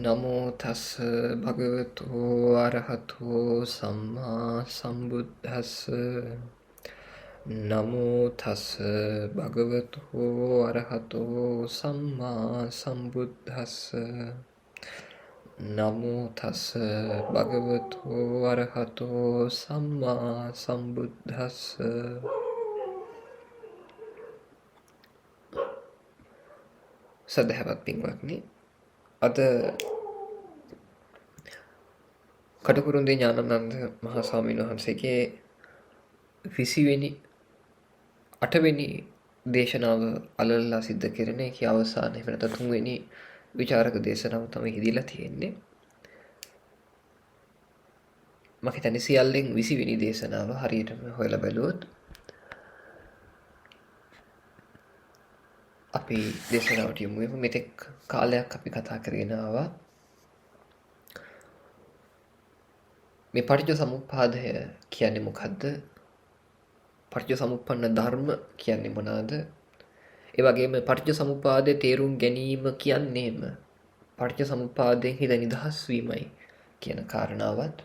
නමෝ තස් භගවතු අරහතෝ සම්මා සම්බුද්දස්ස. නමෝ තස් භගවතු අරහතෝ සම්මා සම්බුද්දස්ස. නමෝ තස් භගවතු අරහතෝ සම්මා සම්බුද්දස්ස. සදහවත් පින්වත්නි, අද කටුකුරුන්දී ඥානানন্দ මහා ස්වාමීන් වහන්සේගේ 8 වෙනි දේශනාව අලලලා සිද්ධ කරන එකේ අවසාන එහෙම නැත්නම් 3 වෙනි විචාරක දේශනාව තමයි හිදීලා තියෙන්නේ. මම හිතන්නේ සියල්ලෙන් 20 වෙනි දේශනාව හරියටම හොයලා බැලුවොත් අපි දේශනාවට යමු. මෙතෙක් කාලයක් අපි කතා කරගෙන ආවා මේ පටිච්චසමුප්පාදය කියන්නේ මොකද්ද? පටිච්චසමුප්පන්න ධර්ම කියන්නේ මොනවාද? ඒ වගේම පටිච්චසමුප්පාදයේ තේරුම් ගැනීම කියන්නේම පටිච්චසමුප්පාදයෙන් හිත නිදහස් වීමයි කියන කාරණාවත්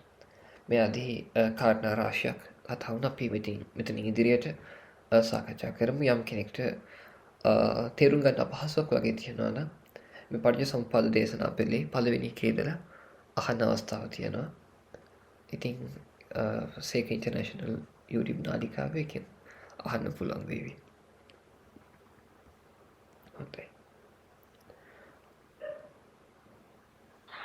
මේ ආදී කාරණා රාශියක් කතා වුණා. අපි මෙතන ඉදිරියට සාකච්ඡා කරමු. යම් කෙනෙක්ට තේරුම් ගන්න අපහසුයක් වගේ තියෙනවා නම් මේ පටිච්චසමුප්පාද දේශනා පෙළේ පළවෙනි එකේ ඉඳලා අහන අවස්ථාවක් තියෙනවා. ඉතින් සේක ඉන්ටර්නැෂනල් YouTube නාලිකාවේ එකෙන් අහන්න පුළුවන් වේවි. හොඳයි.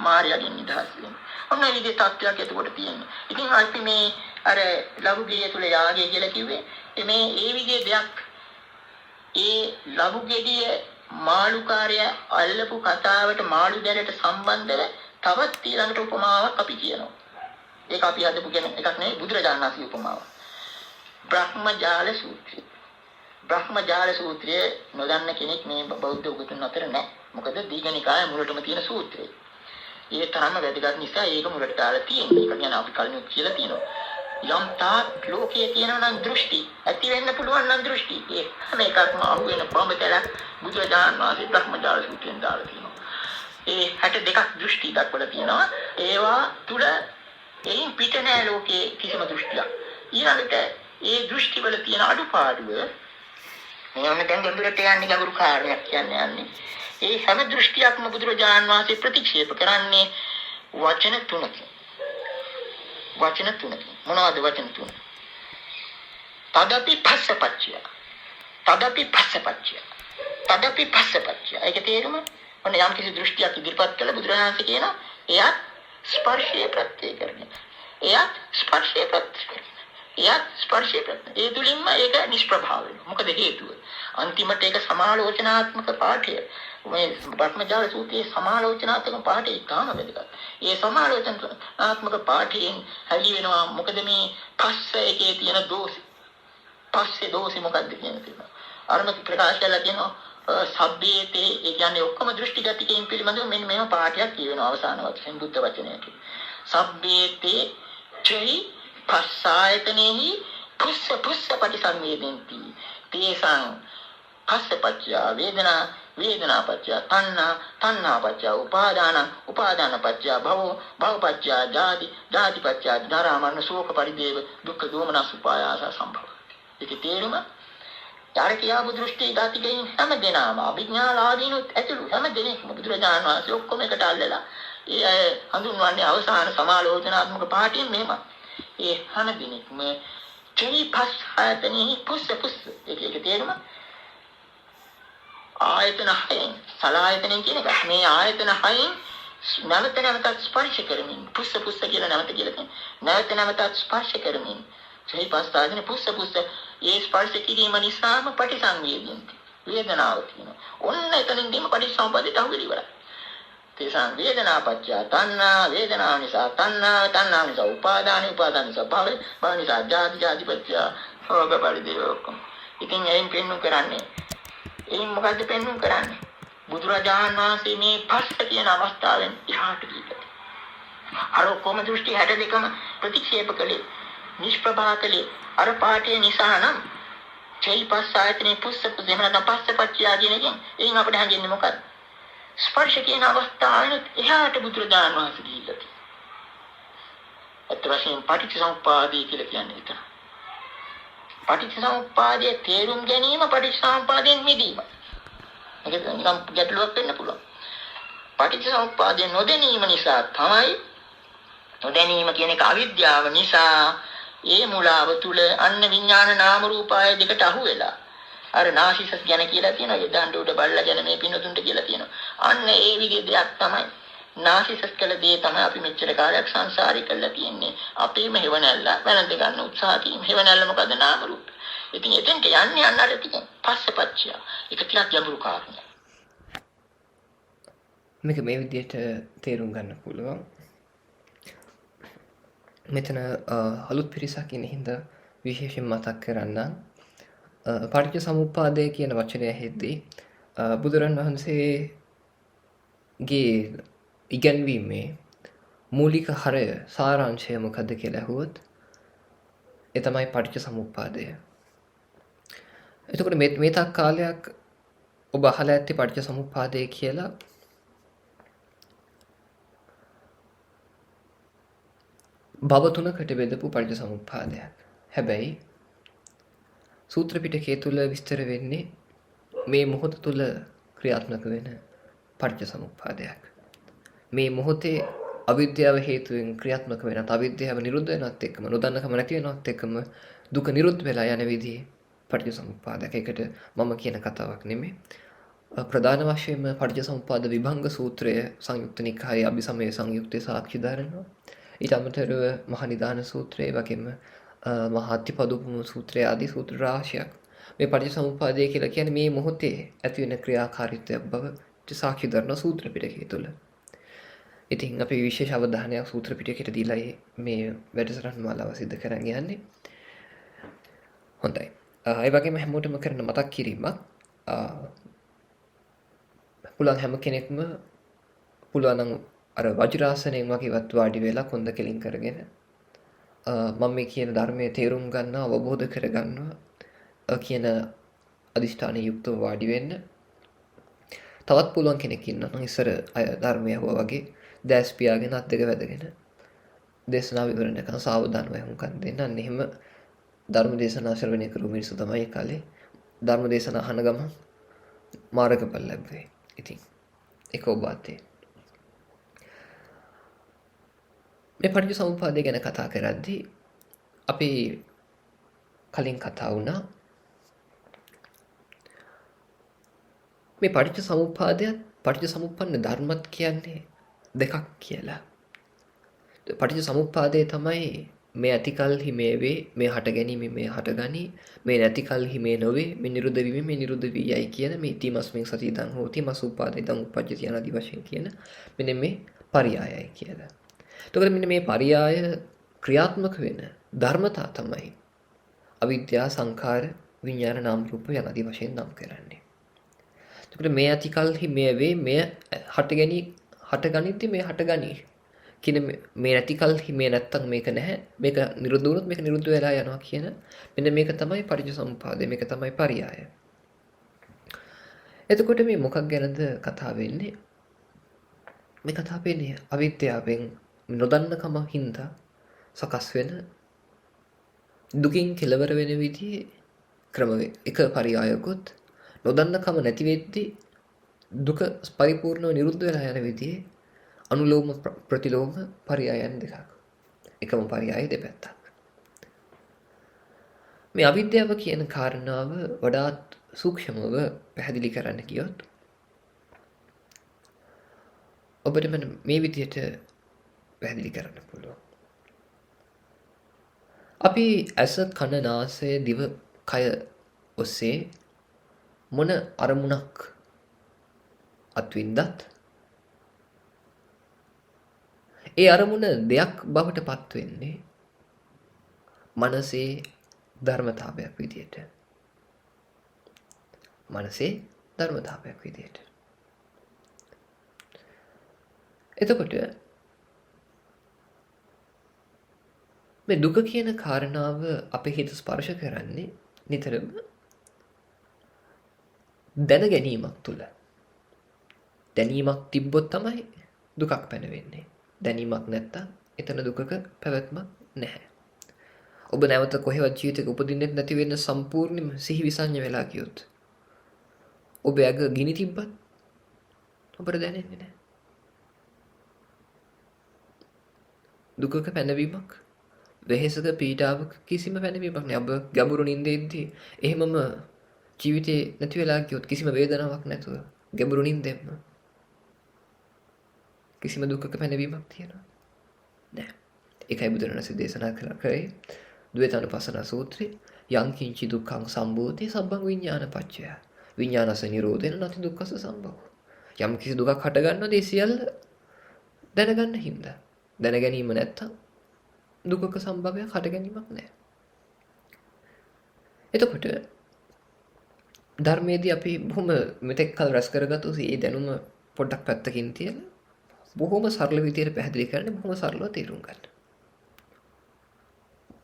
මාර්යාගෙන් නිදහස් වෙන්න. ඔන්න ඒ විදිහේ තත්ත්වයක් එතකොට තියෙනවා. ඉතින් අපි මේ අර ලඝුගිය තුල යාගය කියලා කිව්වේ මේ ඒ විදිහේ දෙයක්. ඒ ලඝුගෙඩිය මාළුකාරය අල්ලපු කතාවට මාළු දැලට සම්බන්ධව තවත් ඊළඟට උපමාවක් අපි කියනවා. ඒක අපි හදපු කෙනෙක් එකක් නෙවෙයි, බුදුරජාණන් වහන්සේ උපමාව. බ්‍රහ්මජාල සූත්‍රය. බ්‍රහ්මජාල සූත්‍රය නොදන්න කෙනෙක් මේ බෞද්ධ උගතුන් අතර නැහැ. මොකද දීඝනිකාය මුලටම තියෙන සූත්‍රය. ඒ තරම්ම වැදගත් නිසා ඒක මුලට දාලා තියෙන්නේ. ඒක ගැන අපි කලින් කියලා තියෙනවා. යම් තාක් ලෝකයේ තියෙනවා නම් දෘෂ්ටි ඇති වෙන්න පුළුවන් නම් දෘෂ්ටි ඒ හැම එකක්ම අහු වෙන බඹතල බුදුරජාණන් වහන්සේ බ්‍රහ්මජාල සූත්‍රයෙන් දාලා තියෙනවා. ඒ 62ක් දෘෂ්ටි දක්වලා තියෙනවා. ඒවා තුල එයින් පිට නැහැ ලෝකයේ කිසිම දෘෂ්ටියක්. ඊළඟට ඒ දෘෂ්ටි වල තියෙන අඩුපාඩුව මේ වුණ දැන් ගැඹුරට යන්නේ ගැඹුරු කාර්යයක් යන්නේ. ඒ හැම දෘෂ්ටියක්ම බුදුරජාණන් වහන්සේ ප්‍රතික්ෂේප කරන්නේ වචන තුනකින්. වචන තුනකින්. මොනවද වචන තුන? තදපි පස්සපච්චය. තදපි පස්සපච්චය. තදපි පස්සපච්චය. ඒකේ තේරුම ඔන්න යම් කිසි දෘෂ්ටියක් ඉදිරිපත් කළ බුදුරජාණන් කියනවා එයත් ස්පර්ශයේ ප්‍රත්‍යක්ෂ. එයත් ස්පර්ශයේ ප්‍රත්‍යක්ෂ. එයත් ස්පර්ශයේ ප්‍රත්‍යක්ෂ. ඒ තුලින්ම ඒක නිෂ්ප්‍රභාව වෙනවා. මොකද හේතුව? අන්තිමට ඒක සමාලෝචනාත්මක පාඨය. මේ බ්‍රහ්මජාල සූත්‍රයේ සමාලෝචනාත්මක පාඨය ඉතාම වැදගත්. ඒ සමාලෝචනාත්මක පාඨයෙන් හැලි වෙනවා මොකද මේ පස්ස එකේ තියෙන දෝෂය. පස්සේ දෝෂي මොකක්ද කියනවා. අරම ප්‍රකාශ කළා කියනවා සබ්බේතේ ඒ කියන්නේ ඔක්කොම දෘෂ්ටිගතිකයෙන් පිළිබඳව මෙන්න මේව පාඨයක් කියවෙනවා අවසාන වචනෙන් බුද්ධ වචනයට. සබ්බේතේ චෛ පස්සායතනෙහි පුස්ස පටිසංවේදෙන්ති. තේසං පස්සපච්චය වේදනා වේදනාපච්චය තණ්හාපච්චය උපාදානපච්චය භවපච්චය ජාතිපච්චය ජරා මරණ ශෝක පරිදේව දුක්ඛ දෝමනස් උපායාස සම්භව. ඒකේ තේරුම යාරකියාව දෘෂ්ටි ධාතිකයෙන් හැම දෙනාම අභිඥාලාදීනුත් ඇතුළු හැම දෙනෙක්ම බුදුරජාණන් වහන්සේ ඔක්කොම එකට අල්ලලා ඒ හඳුන්වන්නේ අවසාන සමාලෝචනාත්මක පාඨයෙන් මෙහෙම. ඒ හැම දෙනෙක්ම චෛපස් ආයතනෙහි පුස්ස ඒකේ තේරුම ආයතන හයෙන් සලආයතනෙන් කියන එක. මේ ආයතන හයෙන් නැවත ස්පර්ශ කරමින් පුස්ස කියලා නැවත කියලා කියන්නේ නැවත ස්පර්ශ කරමින් චෛපස් ආයතන පුස්ස ඒ ස්පර්ශ කිරීම නිසාම පටිසංවේදීන්ති වේදනාව තියෙනවා. ඔන්න එතනින්දීම පටිසම්පදිත අහුවෙලි ඉවරයි. තේසං වේදනාපච්චය තණ්හා වේදනාව නිසා තණ්හා නිසා උපාදාන නිසා භව නිසා ජාතිපච්චය භෝග පරිදේව ඔක්කොම. ඉතින් එයින් පෙන්නු කරන්නේ එයින් මොකද්ද පෙන්නු කරන්නේ? බුදුරජාණන් වහන්සේ මේ පස්ස කියන අවස්ථාවෙන් ඉහාට ගිහින් අර ඔක්කොම දෘෂ්ටි 62ම ප්‍රතික්ෂේප කළේ නිෂ්ප්‍රභා කළේ අර පාඨය නිසා නම් චෛපස් ආයතනේ පුස්ස දෙමන පස්සපච්චය කියන එකෙන් එයින් අපිට හංගෙන්නේ මොකද්ද? ස්පර්ශ කියන අවස්ථාවෙත් එහාට බුදුරජාණන් වහන්සේ දීලා තියෙනවා. අත් වශයෙන් පටිච්චසමුප්පාදය කියලා කියන්නේ ඒක. පටිච්චසමුප්පාදයේ තේරුම් ගැනීම පටිච්චසමුප්පාදයෙන් මිදීම. ඒක නිකම් ගැටලුවක් වෙන්න පුළුවන්. පටිච්චසමුප්පාදය නොදැනීම නිසා තමයි නොදැනීම කියන එක අවිද්‍යාව නිසා ඒ මුලාව තුල අන්න විඥාන නාම රූපාය දෙකට අහු වෙලා අර නාසිසස් ගැන කියලා තියෙනවා යදඬ උඩ බල්ලා ගැන මේ පින්නතුන්ට කියලා තියෙනවා. අන්න ඒ විදිහේ දෙයක් තමයි නාසිසස් කළ දේ තමයි අපි මෙච්චර කාලයක් සංසාරේ කරලා තියෙන්නේ. අපේම හේවණල්ල වැළඳ ගන්න උත්සාහ කිරීම. හේවණල්ල මොකද නාම රූප. ඉතින් එතෙන්ට යන්නේ අන්නර ටික පස්සපච්චය. ඒක ටිකක් ගැඹුරු කාරණයක්. මේක මේ විදිහට තේරුම් ගන්න පුළුවන්. මෙතන අලුත් පිරිසක් ඉන්න හින්දා විශේෂයෙන් මතක් කරන්නම්. පටිච්ච සමුප්පාදය කියන වචනය ඇහෙද්දී බුදුරන් වහන්සේගේ ඉගැන්වීමේ මූලික හරය සාරාංශය මොකද්ද කියලා අහුවොත් ඒ තමයි පටිච්ච සමුප්පාදය. එතකොට මේ තාක් කාලයක් ඔබ අහලා ඇත්තේ පටිච්ච සමුප්පාදය කියලා භව තුනකට බෙදපු පටිච්ච සමුප්පාදයක්. හැබැයි සූත්‍ර පිටකයේ තුල විස්තර වෙන්නේ මේ මොහොත තුල ක්‍රියාත්මක වෙන පටිච්ච සමුප්පාදයක්. මේ මොහොතේ අවිද්‍යාව හේතුවෙන් ක්‍රියාත්මක වෙන අවිද්‍යාව නිරුද්ධ වෙනත් එක්කම නොදන්නකම නැති වෙනත් එක්කම දුක නිරුද්ධ වෙලා යන විදිහේ පටිච්ච සමුප්පාදයක්. ඒකට මම කියන කතාවක් නෙමෙයි. ප්‍රධාන වශයෙන්ම පටිච්ච සමුප්පාද විභංග සූත්‍රය සංයුක්ත නිකායේ අභිසමය සංයුක්තේ සාක්ෂි දරනවා. ඊට අමතරව මහා නිදාන සූත්‍රය වගේම මහා අත්තිපදෝපම සූත්‍රය ආදී සූත්‍ර රාශියක් මේ පටිච්චසමුප්පාදය කියලා කියන්නේ මේ මොහොතේ ඇති වෙන ක්‍රියාකාරීත්වයක් බව සාක්ෂි දරන සූත්‍ර පිටකය තුළ. ඉතින් අපි විශේෂ අවධානයක් සූත්‍ර පිටකයට දීලා මේ වැඩසටහන් මාලාව සිදු කරන් යන්නේ. හොඳයි. ඒ වගේම හැමෝටම කරන මතක් කිරීමක් පුළුවන් හැම කෙනෙක්ම පුළුවන් නම් අර වජිරාසනයෙන් වගේවත් වාඩි වෙලා කොන්ද කෙලින් කරගෙන මම මේ කියන ධර්මයේ තේරුම් ගන්නවා අවබෝධ කරගන්නවා කියන අදිෂ්ඨානයේ යුක්තව වාඩි වෙන්න. තවත් පුළුවන් කෙනෙක් ඉන්නවා නම් ඉස්සර අය ධර්මය අහුවා වගේ දැස් පියාගෙන අත් දෙක වැදගෙන දේශනාව විවරණය කරන සාවධානව වුන්කන් දෙන්න. අන්න එහෙම ධර්ම දේශනා ශ්‍රවණය කරු මිනිස්සු තමයි කාලේ ධර්ම දේශනා අහන ගමන් මාර්ගඵල ලැබුවේ. ඉතින් ඒක ඔබ අතේ. මේ පටිච්ච සමුප්පාදය ගැන කතා කරද්දී අපි කලින් කතා වුණා මේ පටිච්ච සමුප්පාදයත් පටිච්ච සමුප්පන්න ධර්මත් කියන්නේ දෙකක් කියලා. පටිච්ච සමුප්පාදය තමයි මේ ඇතිකල්හි මේ වේ, මේ හට ගැනීම මේ හටගනි, මේ නැතිකල්හි මේ නොවේ, මේ නිරුද්ධ වීම මේ නිරුද්ධ වී යයි කියන මේ ඊමස්මින් සතිදං හෝති මසුප්පාදිතං උප්පජ්ජති යනාදී වශයෙන් කියන මෙන්න මේ පරියායයි කියලා. එතකොට මෙන්න මේ පරියාය ක්‍රියාත්මක වෙන ධර්මතා තමයි අවිද්‍යා සංඛාර විඥාන නාම රූප යනාදී වශයෙන් නම් කරන්නේ. එතකොට මේ ඇතිකල්හි මේ වේ, මේ හටගනිද්දි මේ හටගනි කියන මේ නැතිකල්හි මේ නැත්තම් මේක නැහැ, මේක නිරුද්ධ වුණොත් මේක නිරුද්ධ වෙලා යනවා කියන මෙන්න මේක තමයි පටිච්චසමුප්පාදය, මේක තමයි පරියාය. එතකොට මේ මොකක් ගැනද කතා වෙන්නේ? මේ කතා වෙන්නේ අවිද්‍යාවෙන් නොදන්නකම හින්දා සකස් වෙන දුකින් කෙලවර වෙන විදිහේ ක්‍රමවේද. එක පරියායකොත් නොදන්නකම නැති වෙද්දී දුක පරිපූර්ණව නිරුද්ධ වෙලා යන විදිහේ අනුලෝම ප්‍රතිලෝම පරියායන් දෙකක්. එකම පරියාය දෙපැත්තක්. මේ අවිද්‍යාව කියන කාරණාව වඩාත් සූක්ෂමව පැහැදිලි කරන්න කියොත් ඔබට මේ විදිහට පැහැදිලි කරන්න පුළුවන්. අපි ඇස කන නාසය දිව කය ඔස්සේ මොන අරමුණක් අත්විඳත් ඒ අරමුණ දෙයක් බවට පත් වෙන්නේ මනසේ ධර්මතාවයක් විදියට. මනසේ ධර්මතාවයක් විදියට. එතකොට මේ දුක කියන කාරණාව අපේ හිත ස්පර්ශ කරන්නේ නිතරම දැන ගැනීමක් තුළ. දැනීමක් තිබ්බොත් තමයි දුකක් පැනවෙන්නේ. දැනීමක් නැත්තම් එතන දුකක පැවැත්මක් නැහැ. ඔබ නැවත කොහෙවත් ජීවිතේක උපදින්නෙත් නැති වෙන සම්පූර්ණයෙන්ම සිහි විසඤ්ඤ වෙලා කියොත් ඔබ ඇඟ ගිනි තිබ්බත් ඔබට දැනෙන්නේ නැහැ. දුකක පැනවීමක්, වෙහෙසක පීඩාවක කිසිම පැනවීමක් නෑ. ඔබ ගැඹුරු නිින්දෙද්දී එහෙමම ජීවිතේ නැති වෙලා ගියොත් කිසිම වේදනාවක් නැතුව ගැඹුරු නිින්දෙන්ම කිසිම දුකක පැනවීමක් තියෙනවා නෑ. ඒකයි බුදුරණස් දේශනා කරේ ද්වේතානුපස්සන සූත්‍රයේ යං කිංචි දුක්ඛං සම්භූතේ සබ්බං විඥානපච්චය. විඥානස නිරෝධේන නැති දුක්ඛස සම්භව. යම් කිසි දුකක් හට ගන්නවද ඒ සියල්ල දැනගන්න හින්දා. දැන ගැනීම නැත්තම් දුකක සම්භවයක් හට ගැනීමක් නැහැ. එතකොට ධර්මයේදී අපි බොහොම මෙතෙක් කල රැස් කරගත්තු මේ දැනුම පොඩ්ඩක් පැත්තකින් තියලා බොහොම සරල විදියට පැහැදිලි කරන්නේ බොහොම සරලව තේරුම් ගන්න.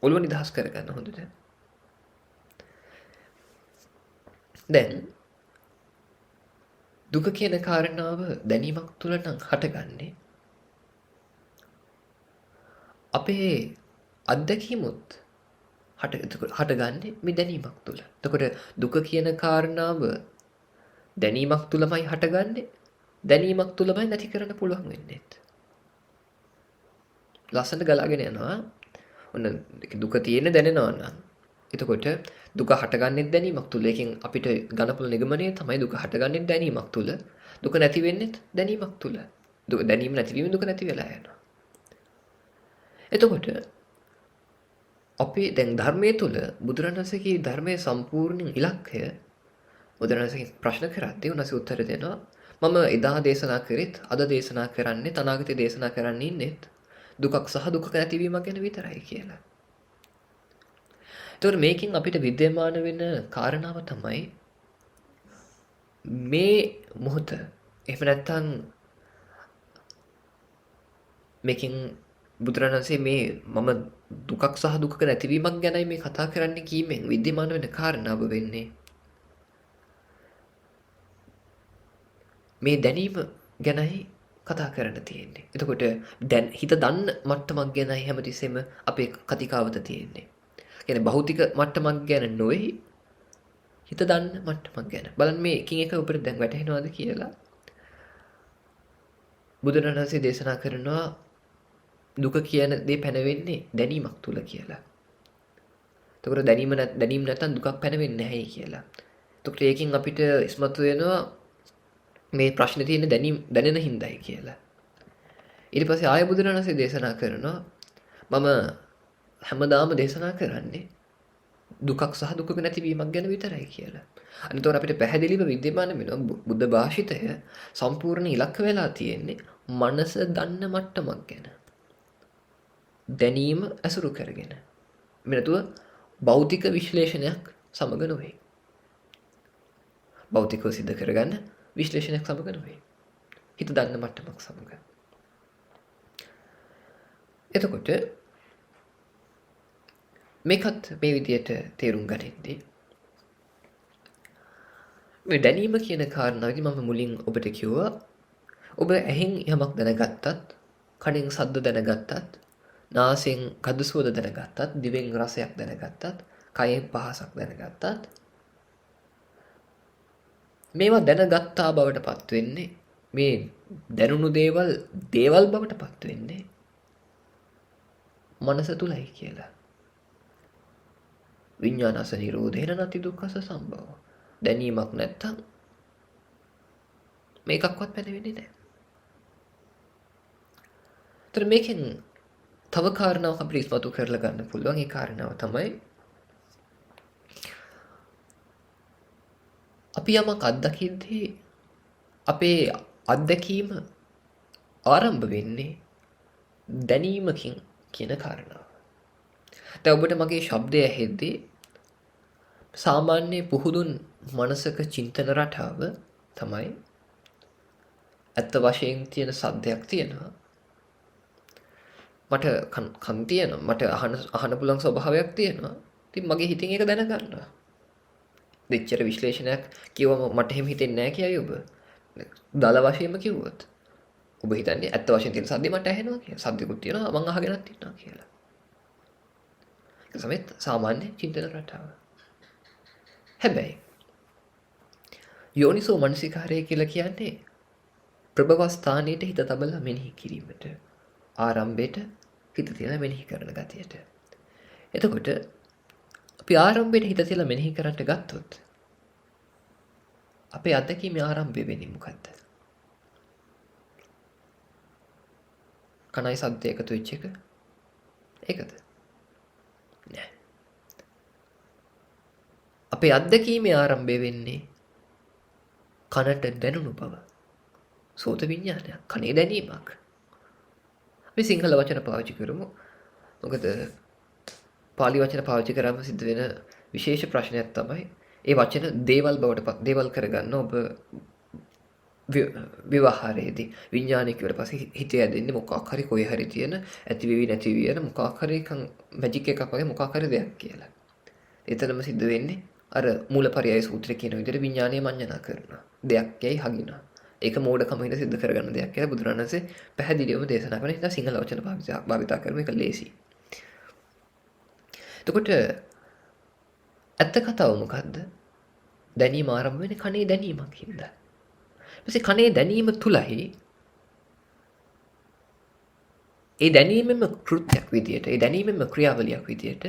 ඔළුව නිදහස් කරගන්න හොඳට. දැන් දුක කියන කාරණාව දැනීමක් තුළ නම් හටගන්නේ අපේ අත්දැකීමුත් හටගන්නේ මේ දැනීමක් තුළ. එතකොට දුක කියන කාරණාව දැනීමක් තුළමයි හටගන්නේ. දැනීමක් තුළමයි නැති කරන්න පුළුවන් වෙන්නේ. ලස්සනට ගලාගෙන යනවා. ඔන්න දුක තියෙන දැනෙනවා නම් එතකොට දුක හටගන්නේ දැනීමක් තුළ. ඒකෙන් අපිට ගන්න පුළුවන් නිගමනය තමයි දුක හටගන්නේ දැනීමක් තුළ. දුක නැති වෙන්නේ දැනීමක් තුළ. දුක දැනීම නැතිවීම දුක නැති වෙලා යනවා. එතකොට අපි දැන් ධර්මයේ තුල බුදුරණන්සේගේ ධර්මයේ සම්පූර්ණ ඉලක්කය බුදුරණන්සේ ප්‍රශ්න කරද්දී උන්වහන්සේ උත්තර දෙනවා මම එදා දේශනා කරෙත් අද දේශනා කරන්නේ අනාගතේ දේශනා කරන්න ඉන්නේ දුකක් සහ දුක නැතිවීම ගැන විතරයි කියලා. ඒතකොට මේකෙන් අපිට විද්‍යමාන වෙන කාරණාව තමයි මේ මොහොත එහෙම නැත්නම් මේකෙන් බුදුරණන්සේ මේ මම දුකක් සහ දුකක නැතිවීමක් ගැනයි මේ කතා කරන්න කීමෙන් විද්‍යමාන වෙන කාරණාව වෙන්නේ මේ දැනීම ගැනයි කතා කරන්න තියෙන්නේ. එතකොට දැන් හිත දන්න මට්ටමක් ගැනයි හැමතිස්සෙම අපේ කතිකාවත තියෙන්නේ. කියන්නේ භෞතික මට්ටමක් ගැන නොවේ හිත දන්න මට්ටමක් ගැන. බලන්න මේ එකින් එක උඩට දැන් වැටහෙනවද කියලා. බුදුරණන්සේ දේශනා කරනවා දුක කියන දේ පැනවෙන්නේ දැනීමක් තුල කියලා. එතකොට දැනීම නැත්නම් දුකක් පැනවෙන්නේ නැහැ කියලා. එතකොට ඒකෙන් අපිට ඉස්මතු වෙනවා මේ ප්‍රශ්නේ තියෙන දැනෙන හින්දායි කියලා. ඊට පස්සේ ආය බුදුරණන්සේ දේශනා කරනවා මම හැමදාම දේශනා කරන්නේ දුකක් සහ දුකක නැතිවීමක් ගැන විතරයි කියලා. අනිතෝර අපිට පැහැදිලිව විද්‍යමාන වෙනවා බුද්ධ භාෂිතය සම්පූර්ණ ඉලක්ක වෙලා තියෙන්නේ මනස දන්න මට්ටමක් ගැන. දැනීම ඇසුරු කරගෙන. මෙන්නතුව භෞතික විශ්ලේෂණයක් සමග නොවේ. භෞතිකව සිද්ධ කරගන්න විශ්ලේෂණයක් සමග නොවේ. හිත දන්න මට්ටමක් සමග. එතකොට මේකත් මේ විදියට තේරුම් ගනිද්දී මේ දැනීම කියන කාරණාවේදී මම මුලින් ඔබට කිව්වා ඔබ ඇහෙන් යමක් දැනගත්තත් කනෙන් ශබ්ද දැනගත්තත් නාසයෙන් ගඳ සුවඳ දැනගත්තත් දිවෙන් රසයක් දැනගත්තත් කයෙන් පහසක් දැනගත්තත් මේවා දැනගත්තා බවට පත් වෙන්නේ මේ දැනුණු දේවල් බවට පත් වෙන්නේ මනස තුලයි කියලා. විඥානස නිරෝධේන නැති දුක්ඛස සම්භව. දැනීමක් නැත්තම් මේකක්වත් පැනෙන්නේ නැහැ. ඒතර මේකෙන් තව කාරණාවක් අපිට ඉස්මතු කරලා ගන්න පුළුවන්. ඒ කාරණාව තමයි අපි යමක් අත්දකිද්දී අපේ අත්දැකීම ආරම්භ වෙන්නේ දැනීමකින් කියන කාරණාව. දැන් ඔබට මගේ ශබ්දය ඇහෙද්දී සාමාන්‍ය පුහුදුන් මනසක චින්තන රටාව තමයි ඇත්ත වශයෙන් තියෙන සද්දයක් තියෙනවා. මට කන් තියෙනවා. මට අහන්න පුළුවන් ස්වභාවයක් තියෙනවා. ඉතින් මගේ හිතින් ඒක දැනගන්නවා. දෙච්චර විශ්ලේෂණයක් කියවම මට එහෙම හිතෙන්නේ නැහැ කියයි ඔබ. දල වශයෙන්ම කිව්වොත් ඔබ හිතන්නේ ඇත්ත වශයෙන් තියෙන සද්දේ මට ඇහෙනවා කියලා. සද්දෙකුත් තියෙනවා මං අහගෙනත් ඉන්නවා කියලා. ඒක තමයි සාමාන්‍ය චින්තන රටාව. හැබැයි යෝනිසෝ මනසිකාරය කියලා කියන්නේ ප්‍රභව ස්ථානයට හිත තබලා මෙනෙහි කිරීමට, ආරම්භයට හිත තියලා මෙනෙහි කරන ගතියට. එතකොට අපි ආරම්භයට හිත තියලා මෙනෙහි කරන්න ගත්තොත් අපේ අත්දැකීමේ ආරම්භය වෙන්නේ මොකද්ද? කණයි සද්ද එකතු වෙච්ච එක ඒකද? නෑ. අපේ අත්දැකීමේ ආරම්භය වෙන්නේ කනට දැනුණු බව. සෝත විඤ්ඤාණයක්, කනේ දැනීමක්. අපි සිංහල වචන පාවිච්චි කරමු. මොකද පාලි වචන පාවිච්චි කරාම සිද්ධ වෙන විශේෂ ප්‍රශ්නයක් තමයි ඒ වචන දේවල් කරගන්න ඔබ විවහාරයේදී විඤ්ඤාණය කියවට පස්සේ හිතේ ඇදෙන්නේ මොකක් හරි කොයි හරි තියෙන ඇති වෙවි නැති වෙවි යන මොකක් හරි මැජික් එකක් වගේ මොකක් හරි දෙයක් කියලා. එතනම සිද්ධ වෙන්නේ අර මූලපරයය සූත්‍රය කියන විදිහට විඤ්ඤාණය මඤ්ඤණා කරනවා. දෙයක් යයි හගිනවා. ඒක මෝඩකම හින්දා සිද්ධ කරගන්න දෙයක් කියලා බුදුරණන්සේ පැහැදිලිවම දේශනා කරන නිසා සිංහල වචන භාවිතා කරන එක ලේසි. එතකොට ඇත්ත කතාව මොකද්ද? දැනීම ආරම්භ වෙන්නේ කනේ දැනීමක් හින්දා. ඊපස්සේ කනේ දැනීම තුලයි ඒ දැනීමෙන්ම කෘත්‍යයක් විදියට, ඒ දැනීමෙන්ම ක්‍රියාවලියක් විදියට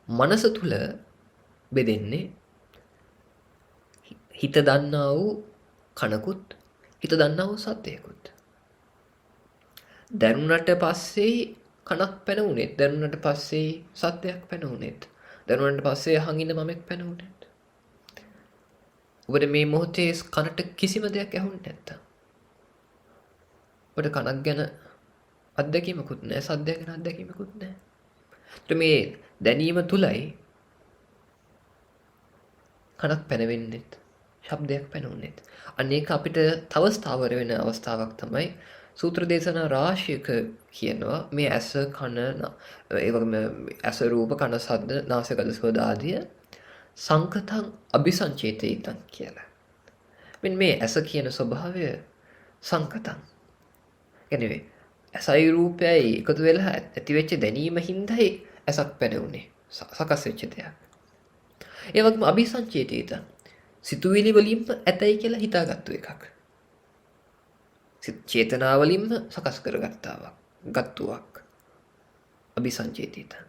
මනස තුල බෙදෙන්නේ හිත දන්නා වූ කනකුත්, හිත දන්නා වූ සද්දයකුත්. දැනුණට පස්සේ කනක් පැනුනේත්, දැනුණට පස්සේ සද්දයක් පැනුනේත්, දැනුණට පස්සේ අහන් ඉන්න මමෙක් පැනුනේත්. ඔබට මේ මොහොතේ කනට කිසිම දෙයක් ඇහුන්නේ නැත්තම් ඔබට කනක් ගැන අත්දැකීමකුත් නැහැ, සද්දයක් ගැන අත්දැකීමකුත් නැහැ. ඒත් මේ දැනීම තුලයි කනක් පැනවෙන්නෙත්, ශබ්දයක් පැනුනේත්. අනේක අපිට තව ස්ථාවර වෙන අවස්ථාවක් තමයි සූත්‍ර දේශනා රාශියක කියනවා මේ ඇස කන ඒ වගේම ඇස රූප කන සද්ද නාසය ගඳ සුවඳ ආදිය සංකතං අபிසංචේතිතං කියලා. මෙන්න මේ ඇස කියන ස්වභාවය සංකතං. කියන්නේ ඇසයි රූපයයි එකතු වෙලා ඇති වෙච්ච දැනීම හින්දායි ඇසක් පැනුනේ. සකස් වෙච්ච දෙයක්. ඒ වගේම අபிසංචේතිතං සිතුවිලි වලින්ම ඇතයි කියලා හිතාගත්තු එකක්. චේතනාවලින්ම සකස් ගත්තුවක්. අபிසංචේතිතං.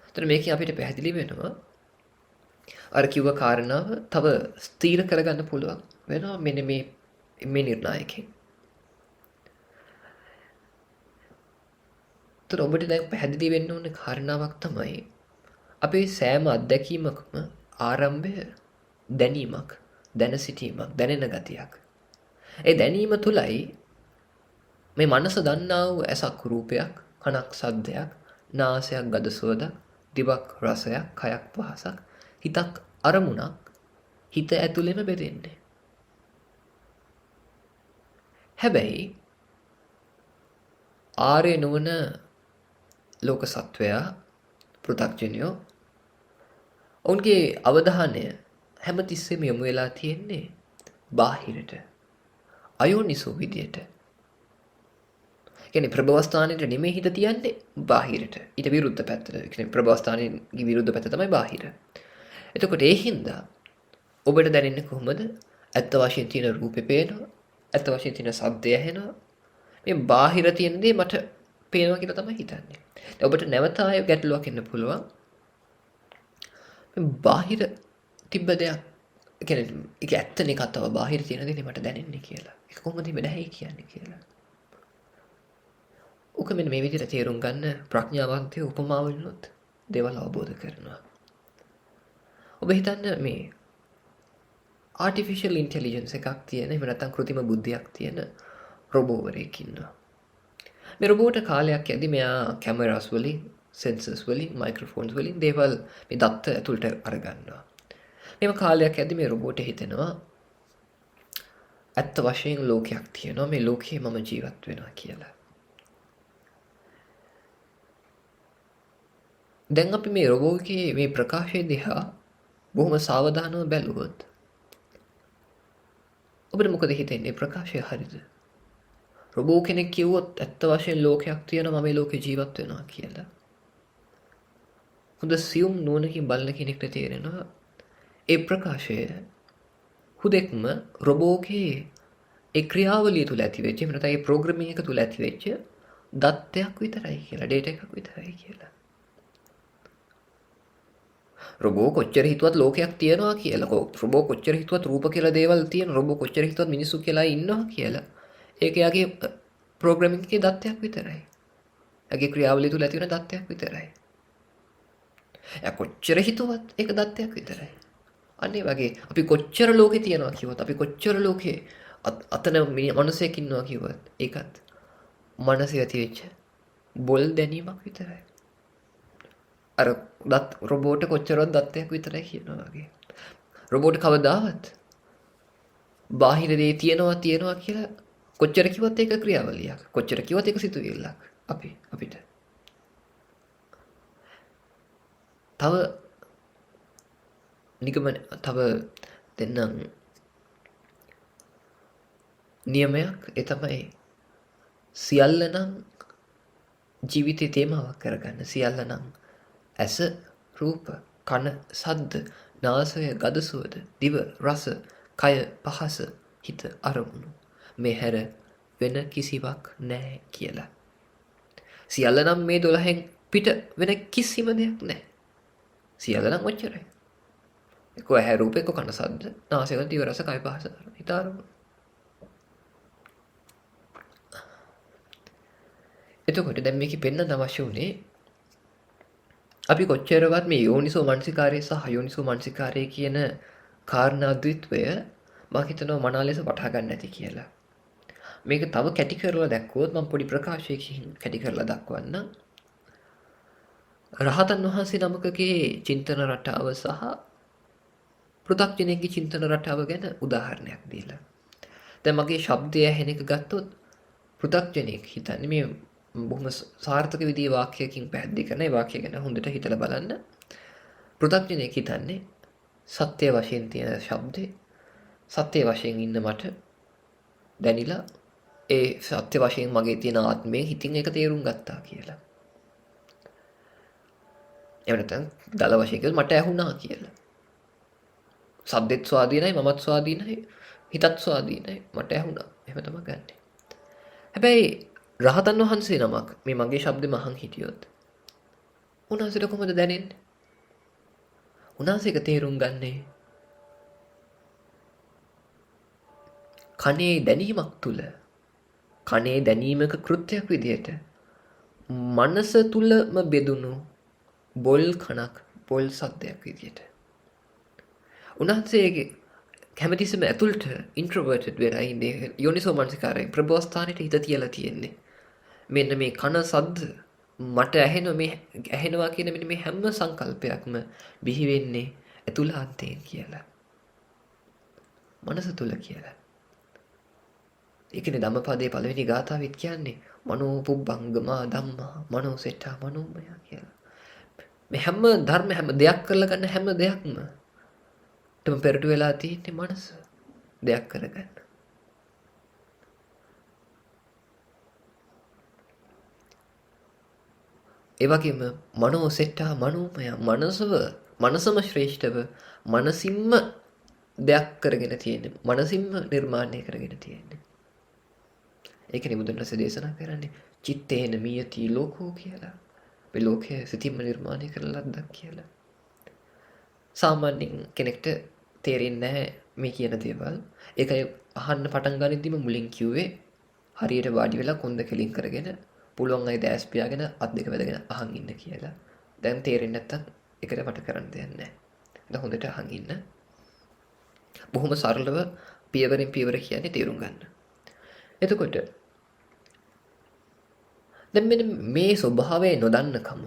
එතන මේකේ අපිට පැහැදිලි වෙනවා අර කිව්ව කාරණාව තව ස්ථීර කරගන්න පුළුවන් වෙනවා මෙන්න මේ නිර්ණායකයෙන්. එතන ඔබට දැන් පැහැදිලි වෙන්න ඕන කාරණාවක් තමයි අපේ සෑම අත්දැකීමකම ආරම්භය දැනීමක්, දැන සිටීමක්, දැනෙන ගතියක්. ඒ දැනීම තුලයි මේ මනස දන්නා වූ ඇසක් රූපයක්, කනක් සද්දයක්, නාසයක් ගඳ සුවඳක්, දිවක් රසයක්, කයක් පහසක්, හිතක් අරමුණක් හිත ඇතුළෙම බෙදෙන්නේ. හැබැයි ආර්ය නොවන ලෝක සත්වයා පෘථග්ජනයෝ ඔවුන්ගේ අවධානය හැමතිස්සෙම යොමු වෙලා තියෙන්නේ බාහිරට, අයෝනිසෝ විදියට. කියන්නේ ප්‍රභවස්ථානයේ නෙමෙයි හිත තියන්නේ බාහිරට. ඊට විරුද්ධ පැත්තට. කියන්නේ ප්‍රභවස්ථානයේ විරුද්ධ පැත්ත තමයි බාහිර. එතකොට ඒ හින්දා ඔබට දැනෙන්නේ කොහොමද? ඇත්ත වශයෙන් තියෙන රූපේ පේනවා, ඇත්ත වශයෙන් තියෙන ශබ්දය ඇහෙනවා. මේ බාහිර තියෙන දේ මට පේනවා කියලා තමයි හිතන්නේ. දැන් ඔබට නැවත ආයෙ ගැටලුවක් එන්න පුළුවන්. මේ බාහිර තිබ්බ දෙයක් කියන්නේ ඒක ඇත්තනේ කතාව බාහිර තියෙන දේ මට දැනෙන්නේ කියලා. ඒක කොහොමද මේ නැහැ කියන්නේ කියලා. ඔක මෙන්න මේ විදිහට තේරුම් ගන්න ප්‍රඥාවන්තයෝ උපමාවලිනුත් දේවල් අවබෝධ කරනවා. ඔබ හිතන්න මේ ආටිෆිෂල් ඉන්ටෙලිජන්ස් එකක් තියෙන, එහෙම නැත්නම් කෘත්‍රිම බුද්ධියක් තියෙන රොබෝවරයෙක් ඉන්නවා. මේ රොබෝට කාලයක් යද්දි මෙයා කැමරාස් වලින්, සෙන්සර්ස් වලින්, මයික්‍රොෆෝන්ස් වලින් දේවල් මේ දත්ත ඇතුළට අරගන්නවා. මේව කාලයක් යද්දි මේ රොබෝට හිතෙනවා ඇත්ත වශයෙන් ලෝකයක් තියෙනවා, මේ ලෝකයේ මම ජීවත් වෙනවා කියලා. දැන් අපි මේ රොබෝගේ මේ ප්‍රකාශය දිහා බොහොම සාවධානව බැලුවොත් ඔබට මොකද හිතෙන්නේ ප්‍රකාශය හරිද? රොබෝ කෙනෙක් කිව්වොත් ඇත්ත වශයෙන් ලෝකයක් තියෙනවා මම මේ ලෝකේ ජීවත් වෙනවා කියලා. හොඳ සියුම් නුවණකින් බලන කෙනෙක්ට තේරෙනවා ඒ ප්‍රකාශය හුදෙක්ම රොබෝගේ ඒ ක්‍රියාවලිය තුල ඇති වෙච්ච එහෙම නැත්නම් ඒ ප්‍රෝග්‍රෑමින් එක තුල ඇති වෙච්ච දත්තයක් විතරයි කියලා, ඩේටා එකක් විතරයි කියලා. රොබෝ කොච්චර හිතුවත් ලෝකයක් තියෙනවා කියලා, රොබෝ කොච්චර හිතුවත් රූප කියලා දේවල් තියෙන, රොබෝ කොච්චර හිතුවත් මිනිස්සු කියලා ඉන්නවා කියලා, ඒක යාගේ ප්‍රෝග්‍රෑමින් එකේ දත්තයක් විතරයි. යාගේ ක්‍රියාවලිය තුල ඇති වෙන දත්තයක් විතරයි. යා කොච්චර හිතුවත් ඒක දත්තයක් විතරයි. අන්න ඒ වගේ අපි කොච්චර ලෝකේ තියනවා කිව්වත්, අපි කොච්චර ලෝකේ අතන මනුස්සයෙක් ඉන්නවා කිව්වත්, ඒකත් මනසේ ඇති වෙච්ච බොල් දැනීමක් විතරයි. අර දත් රොබෝට කොච්චරවත් දත්තයක් විතරයි කියනවා වගේ. රොබෝට කවදාවත් බාහිර දේ තියනවා කියලා කොච්චර කිව්වත් ඒක ක්‍රියාවලියක්. කොච්චර කිව්වත් ඒක සිතුවිල්ලක්. අපිට. තව දෙන්නම් නියමයක් ඒ තමයි සියල්ල නම් ජීවිතේ තේමාවක් කරගන්න. සියල්ල නම් ඇස, රූප, කන, සද්ද, නාසය, ගඳ සුවඳ, දිව, රස, කය, පහස, හිත, අරමුණු. මේ හැර වෙන කිසිවක් නැහැ කියලා. සියල්ල නම් මේ 12න් පිට වෙන කිසිම දෙයක් නැහැ. සියල්ල නම් ඔච්චරයි. එක්ක ඇහැ රූප, එක්ක කන සද්ද, නාසය, දිව, රස, කය, පහස, හිත, අරමුණු. එතකොට දැන් මේකෙ පෙන්වන්න අවශ්‍ය උනේ අපි කොච්චරවත් මේ යෝනිසෝ මනසිකාරය සහ අයෝනිසෝ මනසිකාරය කියන කාරණා ද්විත්වය මම හිතනවා මනා ලෙස වටහා ගන්න ඇති කියලා. මේක තව කැටි කරලා දැක්වුවොත් මම පොඩි ප්‍රකාශයකින් කැටි කරලා දක්වන්නම්. රහතන් වහන්සේ නමකගේ චින්තන රටාව සහ පෘථග්ජනයෙක්ගේ චින්තන රටාව ගැන උදාහරණයක් දීලා. දැන් මගේ ශබ්දය ඇහෙන එක ගත්තොත් පෘථග්ජනයෙක් හිතන්නේ මේ බොහොම සාර්ථක විදිහේ වාක්‍යයකින් පැහැදිලි කරන ඒ වාක්‍ය ගැන හොඳට හිතලා බලන්න. පෘථග්ජනයෙක් හිතන්නේ සත්‍ය වශයෙන් තියෙන ශබ්දේ සත්‍ය වශයෙන් ඉන්න මට දැනිලා ඒ සත්‍ය වශයෙන් මගේ තියෙන ආත්මයෙන් හිතින් ඒක තේරුම් ගත්තා කියලා. එහෙම නැත්නම් දල වශයෙන් කිව්වොත් මට ඇහුණා කියලා. ශබ්දෙත් ස්වාධීනයි, මමත් ස්වාධීනයි, හිතත් ස්වාධීනයි, මට ඇහුණා. එහෙම තමයි ගන්නෙ. හැබැයි රහතන් වහන්සේ නමක් මේ මගේ ශබ්දෙ මහන් හිටියොත් උන්වහන්සේට කොහොමද දැනෙන්නේ? උන්වහන්සේ ඒක තේරුම් ගන්නේ කනේ දැනීමක් තුල, කනේ දැනීමක කෘත්‍යයක් විදිහට මනස තුලම බෙදුණු බොල් කණක්, බොල් සද්දයක් විදිහට. උන්වහන්සේගේ කැමැතිසම ඇතුළට ඉන්ට්‍රෝවර්ටඩ් වෙලා ඉන්නේ යෝනිසෝ මනසිකාරයෙන් ප්‍රබෝස්ථානෙට හිත තියලා තියෙන්නේ. මෙන්න මේ කන සද්ද මට ඇහෙනවා කියන මෙන්න මේ හැම සංකල්පයක්ම බිහි වෙන්නේ ඇතුළාන්තයෙන් කියලා. මනස තුල කියලා. ඒකනේ ධම්මපදයේ පළවෙනි ගාථාවෙත් කියන්නේ මනෝ පුබ්බංගමා ධම්මා මනෝ සෙට්ඨා මනෝමය කියලා. මේ හැම ධර්ම හැම දෙයක් කරලා ගන්න හැම දෙයක්ම තම පෙරට වෙලා තියෙන්නේ මනස දෙයක් කරගන්න. ඒ වගේම මනෝ සෙට්ටා මනෝමය මනසම ශ්‍රේෂ්ඨව මනසින්ම දෙයක් කරගෙන තියෙන්නේ. මනසින්ම නිර්මාණය කරගෙන තියෙන්නේ. ඒකනේ බුදුන් වහන්සේ දේශනා කරන්නේ චිත්තේන මියති ලෝකෝ කියලා. මේ ලෝකය සිතින්ම නිර්මාණය කරලා ලද්දක් කියලා. සාමාන්‍යයෙන් කෙනෙක්ට තේරෙන්නේ නැහැ මේ කියන දේවල්. ඒකයි අහන්න පටන් ගනිද්දිම මුලින් කිව්වේ හරියට වාඩි වෙලා කොන්ද කෙලින් කරගෙන පුළුවන් අය දැස් පියාගෙන අත් දෙක වැදගෙන අහන් ඉන්න කියලා. දැන් තේරෙන්නේ නැත්තම් ඒකට මට කරන්න දෙයක් නැහැ. දැන් හොඳට අහන් ඉන්න. බොහොම සරලව පියවරෙන් පියවර කියන්නේ තේරුම් ගන්න. එතකොට දැන් මෙන්න මේ ස්වභාවය නොදන්නකම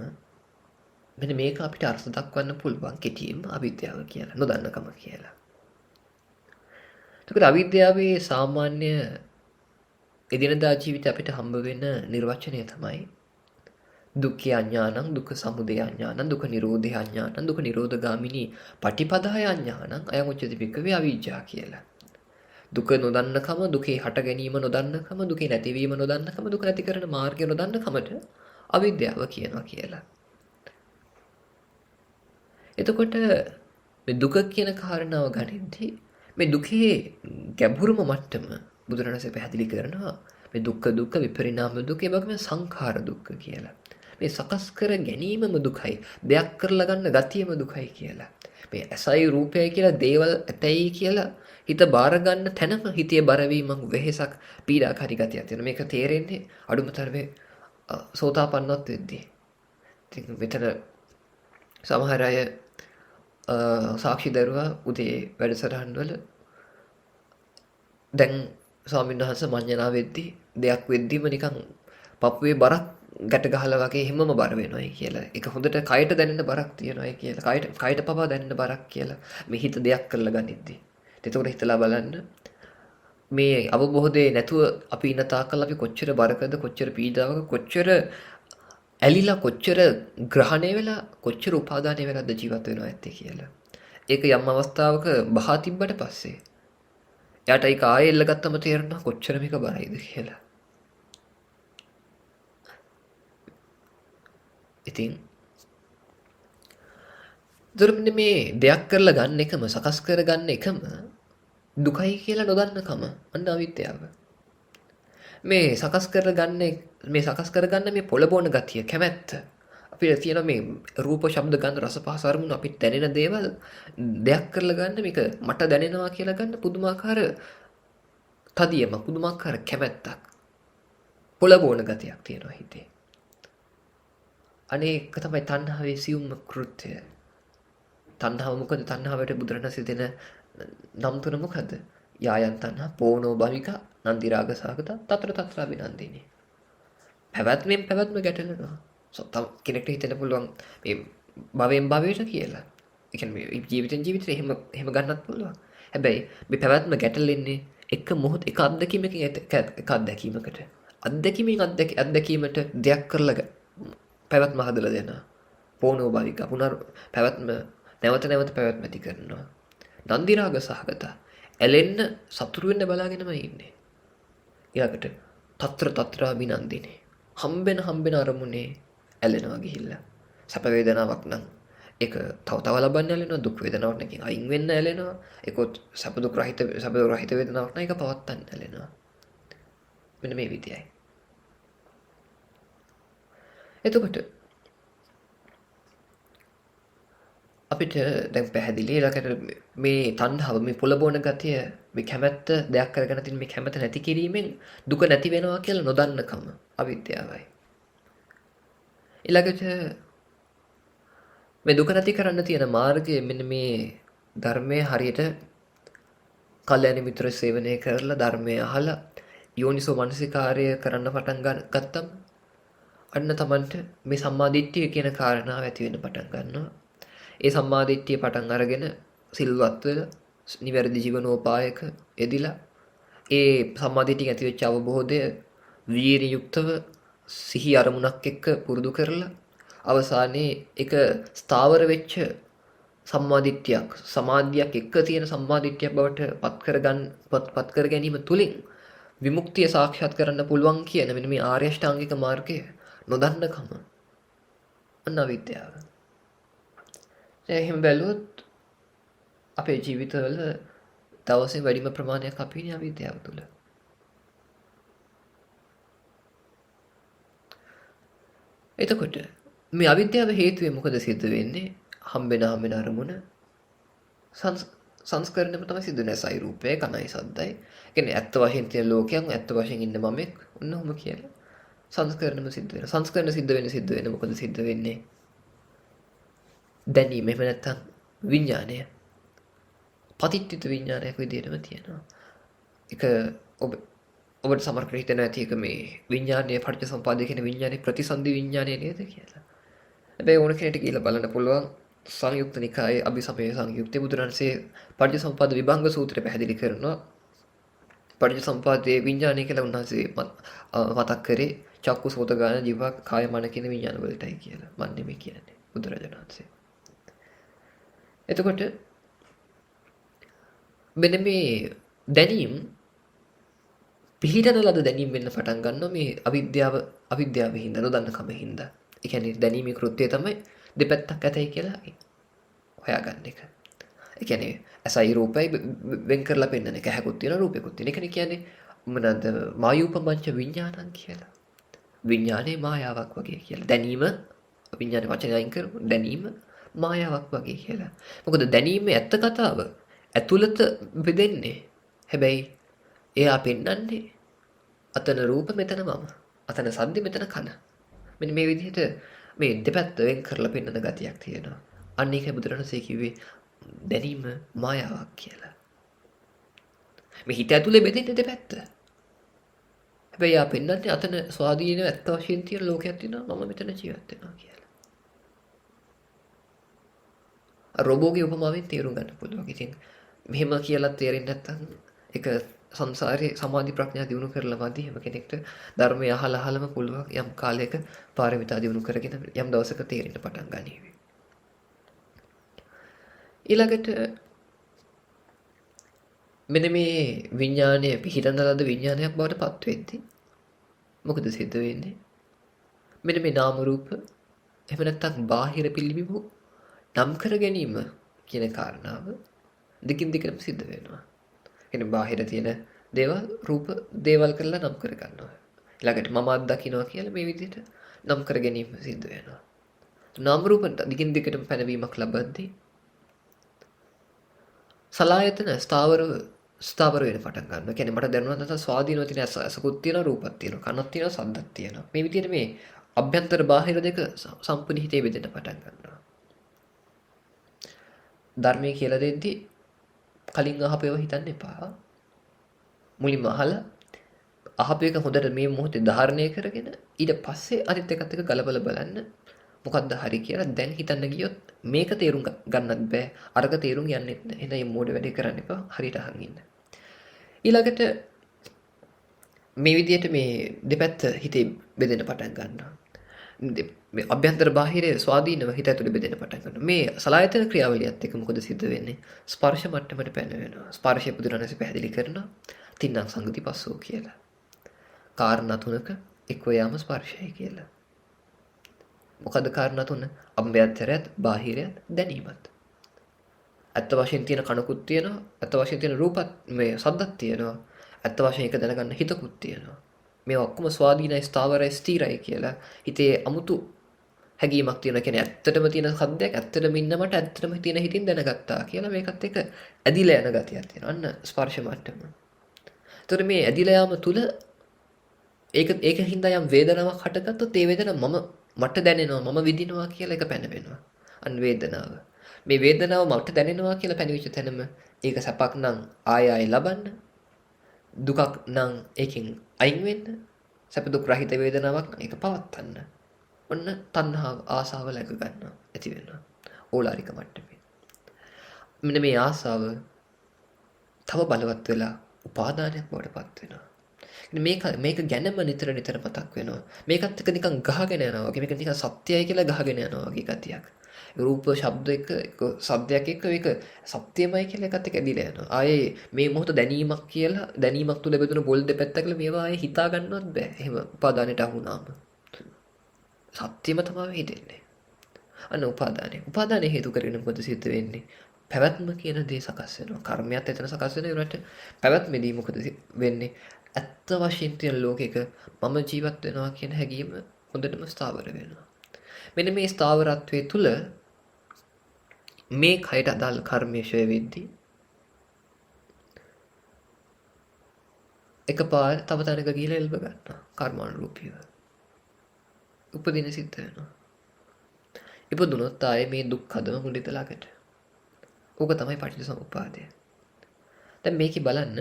මෙන්න මේක අපිට අර්ථ දක්වන්න පුළුවන් කෙටියෙන්ම අවිද්‍යාව කියලා, නොදන්නකම කියලා. එතකොට අවිද්‍යාවේ සාමාන්‍ය එදිනදා ජීවිතේ අපිට හම්බ වෙන නිර්වචනය තමයි දුක්ඛ අඥානං, දුක්ඛ සමුදය අඥානං, දුක්ඛ නිරෝධය අඥානං, දුක්ඛ නිරෝධගාමිනී පටිපදාය අඥානං, අයං උච්චති භික්ඛවේ අවිජ්ජා කියලා. දුක නොදන්නකම, දුකේ හට ගැනීම නොදන්නකම, දුකේ නැතිවීම නොදන්නකම, දුක නැති කරන මාර්ගය නොදන්නකමට අවිද්‍යාව කියනවා කියලා. එතකොට මේ දුක කියන කාරණාව ගනිද්දී මේ දුකේ ගැඹුරුම මට්ටම බුදුරණසේ පැහැදිලි කරනවා මේ දුක්ඛ විපරිණාම දුක ඒ වගේම සංඛාර දුක්ඛ කියලා. මේ සකස් කර ගැනීමම දුකයි, දෙයක් කරලා ගන්න ගතියම දුකයි කියලා. මේ ඇසයි රූපයයි කියලා දේවල් ඇතයි කියලා හිත බාර ගන්න තැනම හිතේ බරවීමක්, වෙහෙසක්, පීඩාකාරී ගතියක් තියෙනවා. මේක තේරෙන්නේ අඩුම තරමේ සෝතාපන්නත් වෙද්දී. ඉතින් මෙතන සමහර අය සාක්ෂි දරුවා උදේ වැඩසටහන් වල දැන් ස්වාමීන් වහන්සේ මඤ්ඤණා වෙද්දී දෙයක් වෙද්දිම නිකන් පපුවේ බරක් ගැට ගහලා වගේ හිමම බර වෙනවායි කියලා. ඒක හොඳට කයට දැනෙන බරක් තියෙනවායි කියලා. කයට පපා දැනෙන බරක් කියලා. මේ හිත දෙයක් කරලා ගනිද්දී. ඒතකොට හිතලා බලන්න මේ අවබෝධයේ නැතුව අපි ඉන්න තාක්කල් අපි කොච්චර බරකද, කොච්චර පීඩාවක, කොච්චර ඇලිලා, කොච්චර ග්‍රහණය වෙලා, කොච්චර උපාදානය වෙලාද ජීවත් වෙනවා ඇත්තේ කියලා. ඒක යම් අවස්ථාවක බහා තිබ්බට පස්සේ එයාට ඒක ආයෙ එල්ලගත්තම තේරෙනවා කොච්චර මේක බරයිද කියලා. ඉතින් දුරමින් මේ දෙයක් කරලා ගන්න එකම, සකස් කර ගන්න එකම දුකයි කියලා නොදන්නකම අන්න අවිද්‍යාව. මේ සකස් කරගන්න මේ පොළබෝන ගතිය, කැමැත්ත අපිට තියෙන මේ රූප, ශබ්ද, ගන්ධ, රස, පහස, අරමුණු අපිට දැනෙන දේවල් දෙයක් කරලා ගන්න, මේක මට දැනෙනවා කියලා ගන්න පුදුමාකාර තදියම, පුදුමාකාර කැමැත්තක්, පොළබෝන ගතියක් තියෙනවා හිතේ. අනේක තමයි තණ්හාවේ සියුම්ම කෘත්‍යය. තණ්හාව මොකද? තණ්හාවට බුදුරණස් දෙන නම් තුන මොකද? යායන් තණ්හා, පෝනෝ භවික, නන්දි රාග සහගත, තතර තත්‍රා විනන්දිනී. පැවැත්මෙන් පැවැත්ම ගැටලෙනවා. කෙනෙක්ට හිතෙන්න පුළුවන් මේ භවයෙන් භවයට කියලා. ඒ කියන්නේ ජීවිතෙන් ජීවිතේ එහෙම ගන්නත් පුළුවන්. හැබැයි මේ පැවැත්ම ගැටලෙන්නේ එක මොහොත, එක අත්දැකීමකින්, එක අත්දැකීමකට. අත්දැකීමට දෙයක් කරලා පැවැත්ම හදලා දෙනවා. පෝනෝ භවික, පැවැත්ම නැවත පැවැත්ම ඇති කරනවා. නන්දි රාග සහගත, ඇලෙන්න, සතුරු වෙන්න බලාගෙනම ඉන්නේ. ඊළඟට තත්‍ර විනන්දිනේ. හම්බෙන අරමුණේ ඇලෙනවා ගිහිල්ලා. සැප වේදනාවක් නම් ඒක තව ලබන්න ඇලෙනවා, දුක් වේදනාවක් නැකින් අයින් වෙන්න ඇලෙනවා. ඒකත් සැප දුක් රහිත වේදනාවක් නම් ඒක පවත්තන්න ඇලෙනවා. මෙන්න මේ විදියයි. එතකොට අපිට දැන් පැහැදිලි ළකට මේ තණ්හාව, මේ පොළබෝන ගතිය, මේ කැමැත්ත, දෙයක් කරගෙන තියෙන මේ කැමැත්ත නැති කිරීමෙන් දුක නැති වෙනවා කියලා නොදන්නකම අවිද්‍යාවයි. ඊළඟට මේ දුක නැති කරන්න තියෙන මාර්ගය මෙන්න මේ ධර්මයේ හරියට කල්යාණ මිත්‍ර සේවනය කරලා, ධර්මය අහලා යෝනිසෝ මනසිකාර්ය කරන්න පටන් ගත්තම අන්න තමන්ට මේ සම්මාදිට්ඨිය කියන කාරණාව ඇති වෙන්න පටන් ගන්නවා. ඒ සම්මාදිට්ඨිය පටන් අරගෙන සිල්වත් වෙලා, නිවැරදි ජීවනෝපායක යෙදිලා, ඒ සම්මාදිට්ඨිය ඇති වෙච්ච අවබෝධය වීරිය යුක්තව සිහි අරමුණක් එක්ක පුරුදු කරලා අවසානයේ එක ස්ථාවර වෙච්ච සම්මාදිට්ඨියක්, සමාධියක් එක්ක තියෙන සම්මාදිට්ඨියක් බවට පත් කර ගැනීම තුලින් විමුක්තිය සාක්ෂාත් කරන්න පුළුවන් කියන මෙන්න මේ ආර්ය අෂ්ටාංගික මාර්ගය නොදන්නකම අන්න අවිද්‍යාව. එහෙම බැලුවොත් අපේ ජීවිතවල දවසේ වැඩිම ප්‍රමාණයක් අපි ඉන්නේ අවිද්‍යාව තුළ. එතකොට මේ අවිද්‍යාව හේතුවෙන් මොකද සිද්ධ වෙන්නේ? හම්බෙන අරමුණ සංස්කරණය තමයි සිද්ධ වෙන්නේ. සයි රූපය, කනයි, සද්දයි. කියන්නේ ඇත්ත වශයෙන් තියෙන ලෝකයක්, ඇත්ත වශයෙන් ඉන්න මමෙක් ඔන්නෝම කියලා. සංස්කරණම සිද්ධ වෙනවා. සංස්කරණ සිද්ධ වෙන්නේ මොකද සිද්ධ වෙන්නේ? දැනීම, එහෙම නැත්නම් විඥානය. පතිත්ත්‍ිත විඥානයක් විදිහටම තියෙනවා. ඒක ඔබට සමහරකට හිතෙනවා ඇති එක මේ විඥානයේ පටිච්චසමුප්පාදයේ කියන විඥානයේ ප්‍රතිසන්දි විඥානය නේද කියලා. හැබැයි ඕන කෙනෙක්ට කියලා බලන්න පුළුවන් සංයුක්ත නිකායේ අභිසමය සංයුක්තේ බුදුරන්සේ පටිච්චසමුප්පාද විභංග සූත්‍රය පැහැදිලි කරනවා. පටිච්චසමුප්පාදයේ විඥානය කියලා උන්වහන්සේ මතක් කරේ චක්කු සෝත ගාන ජීව කාය මන කියන විඥාන වලටයි කියලා. මන් නෙමෙයි කියන්නේ බුදුරජාණන් වහන්සේ. එතකොට මෙන්න මේ දැනීම් පිළිටන ලද දැනීම් වෙන්න පටන් ගන්නවා මේ අවිද්‍යාව හින්දා නොදන්නකම හින්දා. ඒ කියන්නේ දැනීමේ කෘත්‍යය තමයි දෙපැත්තක් ඇතයි කියලා හොයාගන්න එක. ඒ කියන්නේ ඇසයි රූපයි වෙන් කරලා පෙන්නන එක. හැකුත් තියෙන රූපෙකුත් තියෙන. ඒකනේ කියන්නේ මොනවාද මායූපමංච විඥානං කියලා. විඥානේ මායාවක් වගේ කියලා. දැනීම විඥානේ වචනය අයින් කරමු. දැනීම මායාවක් වගේ කියලා. මොකද දැනීමේ ඇත්ත කතාව ඇතුළත බෙදෙන්නේ. හැබැයි එයා පෙන්වන්නේ අතන රූප මෙතන මම. අතන සද්ද මෙතන කන. මෙන්න මේ විදිහට මේ දෙපැත්ත වෙන් කරලා පෙන්වන ගතියක් තියෙනවා. අන්න ඒකයි බුදුරණසේ කිව්වේ දැනීම මායාවක් කියලා. මේ හිත ඇතුලේ බෙදෙන්නේ දෙපැත්ත. හැබැයි ආ පෙන්වන්නේ අතන ස්වාධීන ඇත්ත වශයෙන් තියෙන ලෝකයක් තියෙනවා මම මෙතන ජීවත් වෙනවා කියලා. රොබෝගේ උපමාවෙන් තේරුම් ගන්න පුළුවන්. ඉතින් මෙහෙම කියලා තේරෙන්නේ නැත්නම් ඒක සංසාරේ සමාධි ප්‍රඥා දිනු කරලා මදි හැම කෙනෙක්ට ධර්මය අහලම පුළුවන් යම් කාලයක පාරමිතා දිනු කරගෙන යම් දවසක තේරෙන්න පටන් ගනීවි. ඊළඟට මෙන්න මේ විඥානය පිහිටන ලද විඥානයක් බවට පත් වෙද්දී මොකද සිද්ධ වෙන්නේ? මෙන්න මේ නාම රූප එහෙම නැත්නම් බාහිර පිළිබිඹු නම් කර ගැනීම කියන කාරණාව දිගින් දිගටම සිද්ධ වෙනවා. කියන්නේ බාහිර තියෙන දේවල් රූප දේවල් කරලා නම් කර ගන්නවා. ඊළඟට මම අත්දකින්නවා කියලා මේ විදිහට නම් කර ගැනීම සිද්ධ වෙනවා. නාම රූප දිගින් දිගටම පැනවීමක් ලබද්දී සලායතන ස්ථාවර වෙන පටන් ගන්නවා. කියන්නේ මට දැනුණා නැත්නම් ස්වාධීනව තියෙන අසකුත් තියෙනවා රූපත් තියෙනවා කනක් තියෙනවා සද්දක් තියෙනවා. මේ විදිහට මේ අභ්‍යන්තර බාහිර දෙක සම්පූර්ණ බෙදෙන්න පටන් ගන්නවා. ධර්මයේ කියලා දෙද්දී කලින් අහපේව හිතන්න එපා. මුලින්ම අහලා අහපේක හොඳට මේ මොහොතේ ධාරණය කරගෙන ඊට පස්සේ අනිත් එකත් එක්ක ගලපලා බලන්න මොකක්ද හරි කියලා දැන් හිතන්න ගියොත් මේක තේරුම් ගන්නත් බෑ අරක තේරුම් යන්නෙත් නෑ. එහෙනම් මේ මෝඩ වැඩේ කරන්න එපා. හරියට අහන් ඉන්න. ඊළඟට මේ විදිහට මේ දෙපැත්ත හිතේ බෙදෙන්න පටන් ගන්නවා. මේ අභ්‍යන්තර බාහිරයේ ස්වාධීනව හිත ඇතුලේ බෙදෙන්න පටන් ගන්නවා. මේ සලායතන ක්‍රියාවලියත් එක්ක මොකද සිද්ධ වෙන්නේ? ස්පර්ශ මට්ටමට පැනවෙනවා. ස්පර්ශය බුදුරණසේ පැහැදිලි කරනවා තින්නම් සංගති පස්සෝ කියලා. කාරණා තුනක එක්ව යාම ස්පර්ශයයි කියලා. මොකද කාරණා තුන? අභ්‍යන්තරයත් බාහිරයත් දැනීමත්. ඇත්ත වශයෙන් තියෙන කණකුත් තියෙනවා. ඇත්ත වශයෙන් තියෙන රූපත් මේ සද්දක් තියෙනවා. ඇත්ත වශයෙන් එක දැනගන්න හිතකුත් තියෙනවා. මේ ඔක්කොම ස්වාධීනයි ස්ථාවරයි ස්ථිරයි කියලා හිතේ අමුතු හැඟීමක් තියෙනවා. කියන්නේ ඇත්තටම තියෙන සද්දයක් ඇත්තටම ඉන්න මට ඇත්තටම තියෙන හිතින් දැනගත්තා කියලා මේකත් එක ඇදිලා යන ගතියක් තියෙනවා. අන්න ස්පර්ශ මට්ටම. ඒතර මේ ඇදිලා යාම තුල ඒක හින්දා යම් වේදනාවක් හටගත්තොත් ඒ වේදනාව මට දැනෙනවා මම විඳිනවා කියලා එක පැනවෙනවා. අන්න වේදනාව. මේ වේදනාව මට දැනෙනවා කියලා පැනවිච්ච තැනම ඒක සැපක් නම් ආය ලබන්න. දුකක් නම් ඒකෙන් අයින් වෙන්න. සැප දුක් රහිත වේදනාවක් නම් ඒක පවත්වන්න. ඔන්න තණ්හාව ආසාව läග ගන්නවා ඇති වෙනවා. ඕලාරික මට්ටමේ. මෙන්න මේ ආසාව තව බලවත් වෙලා උපාදානයක් බවට පත් වෙනවා. මේක ගැනම නිතර මතක් වෙනවා. මේකත් එක නිකන් ගහගෙන යනවා වගේ. මේක නිකන් සත්‍යයි කියලා ගහගෙන යනවා වගේ ගතියක්. රූප ශබ්ද එක සද්දයක් එක්ක ඒක සත්‍යමයි කියලා එකත් එක්ක ඇදිලා යනවා. ආයේ මේ මොහොත දැනීමක් තුල බෙදුණු පොල් දෙපැත්ත කියලා මේවා ආයේ හිතා ගන්නවත් බෑ. එහෙම උපාදානයට අහු වුණාම. සත්‍යම තමයි හිතෙන්නේ. අන්න උපාදානය හේතු කරගෙන මොකද සිද්ධ වෙන්නේ? පැවැත්ම කියන දේ සකස් වෙනවා. කර්මයක් එතන සකස් වෙන ඒකට පැවැත්මේදී මොකද වෙන්නේ? ඇත්ත වශයෙන් තියෙන ලෝකෙක මම ජීවත් වෙනවා කියන හැඟීම හොඳටම ස්ථාවර වෙනවා. මෙන්න මේ ස්ථාවරත්වයේ තුල මේ කයට අදාළ කර්මය ෂය වෙද්දී එකපාර තව තැනක ගිහිලා එල්බ ගන්නවා කර්මානුරූපීව. උපදින සිද්ධ වෙනවා. ඉපදුනොත් ආයේ මේ දුක් හදම මුලිත ළඟට. ඕක තමයි පටිච්චසමුප්පාදය. දැන් මේකේ බලන්න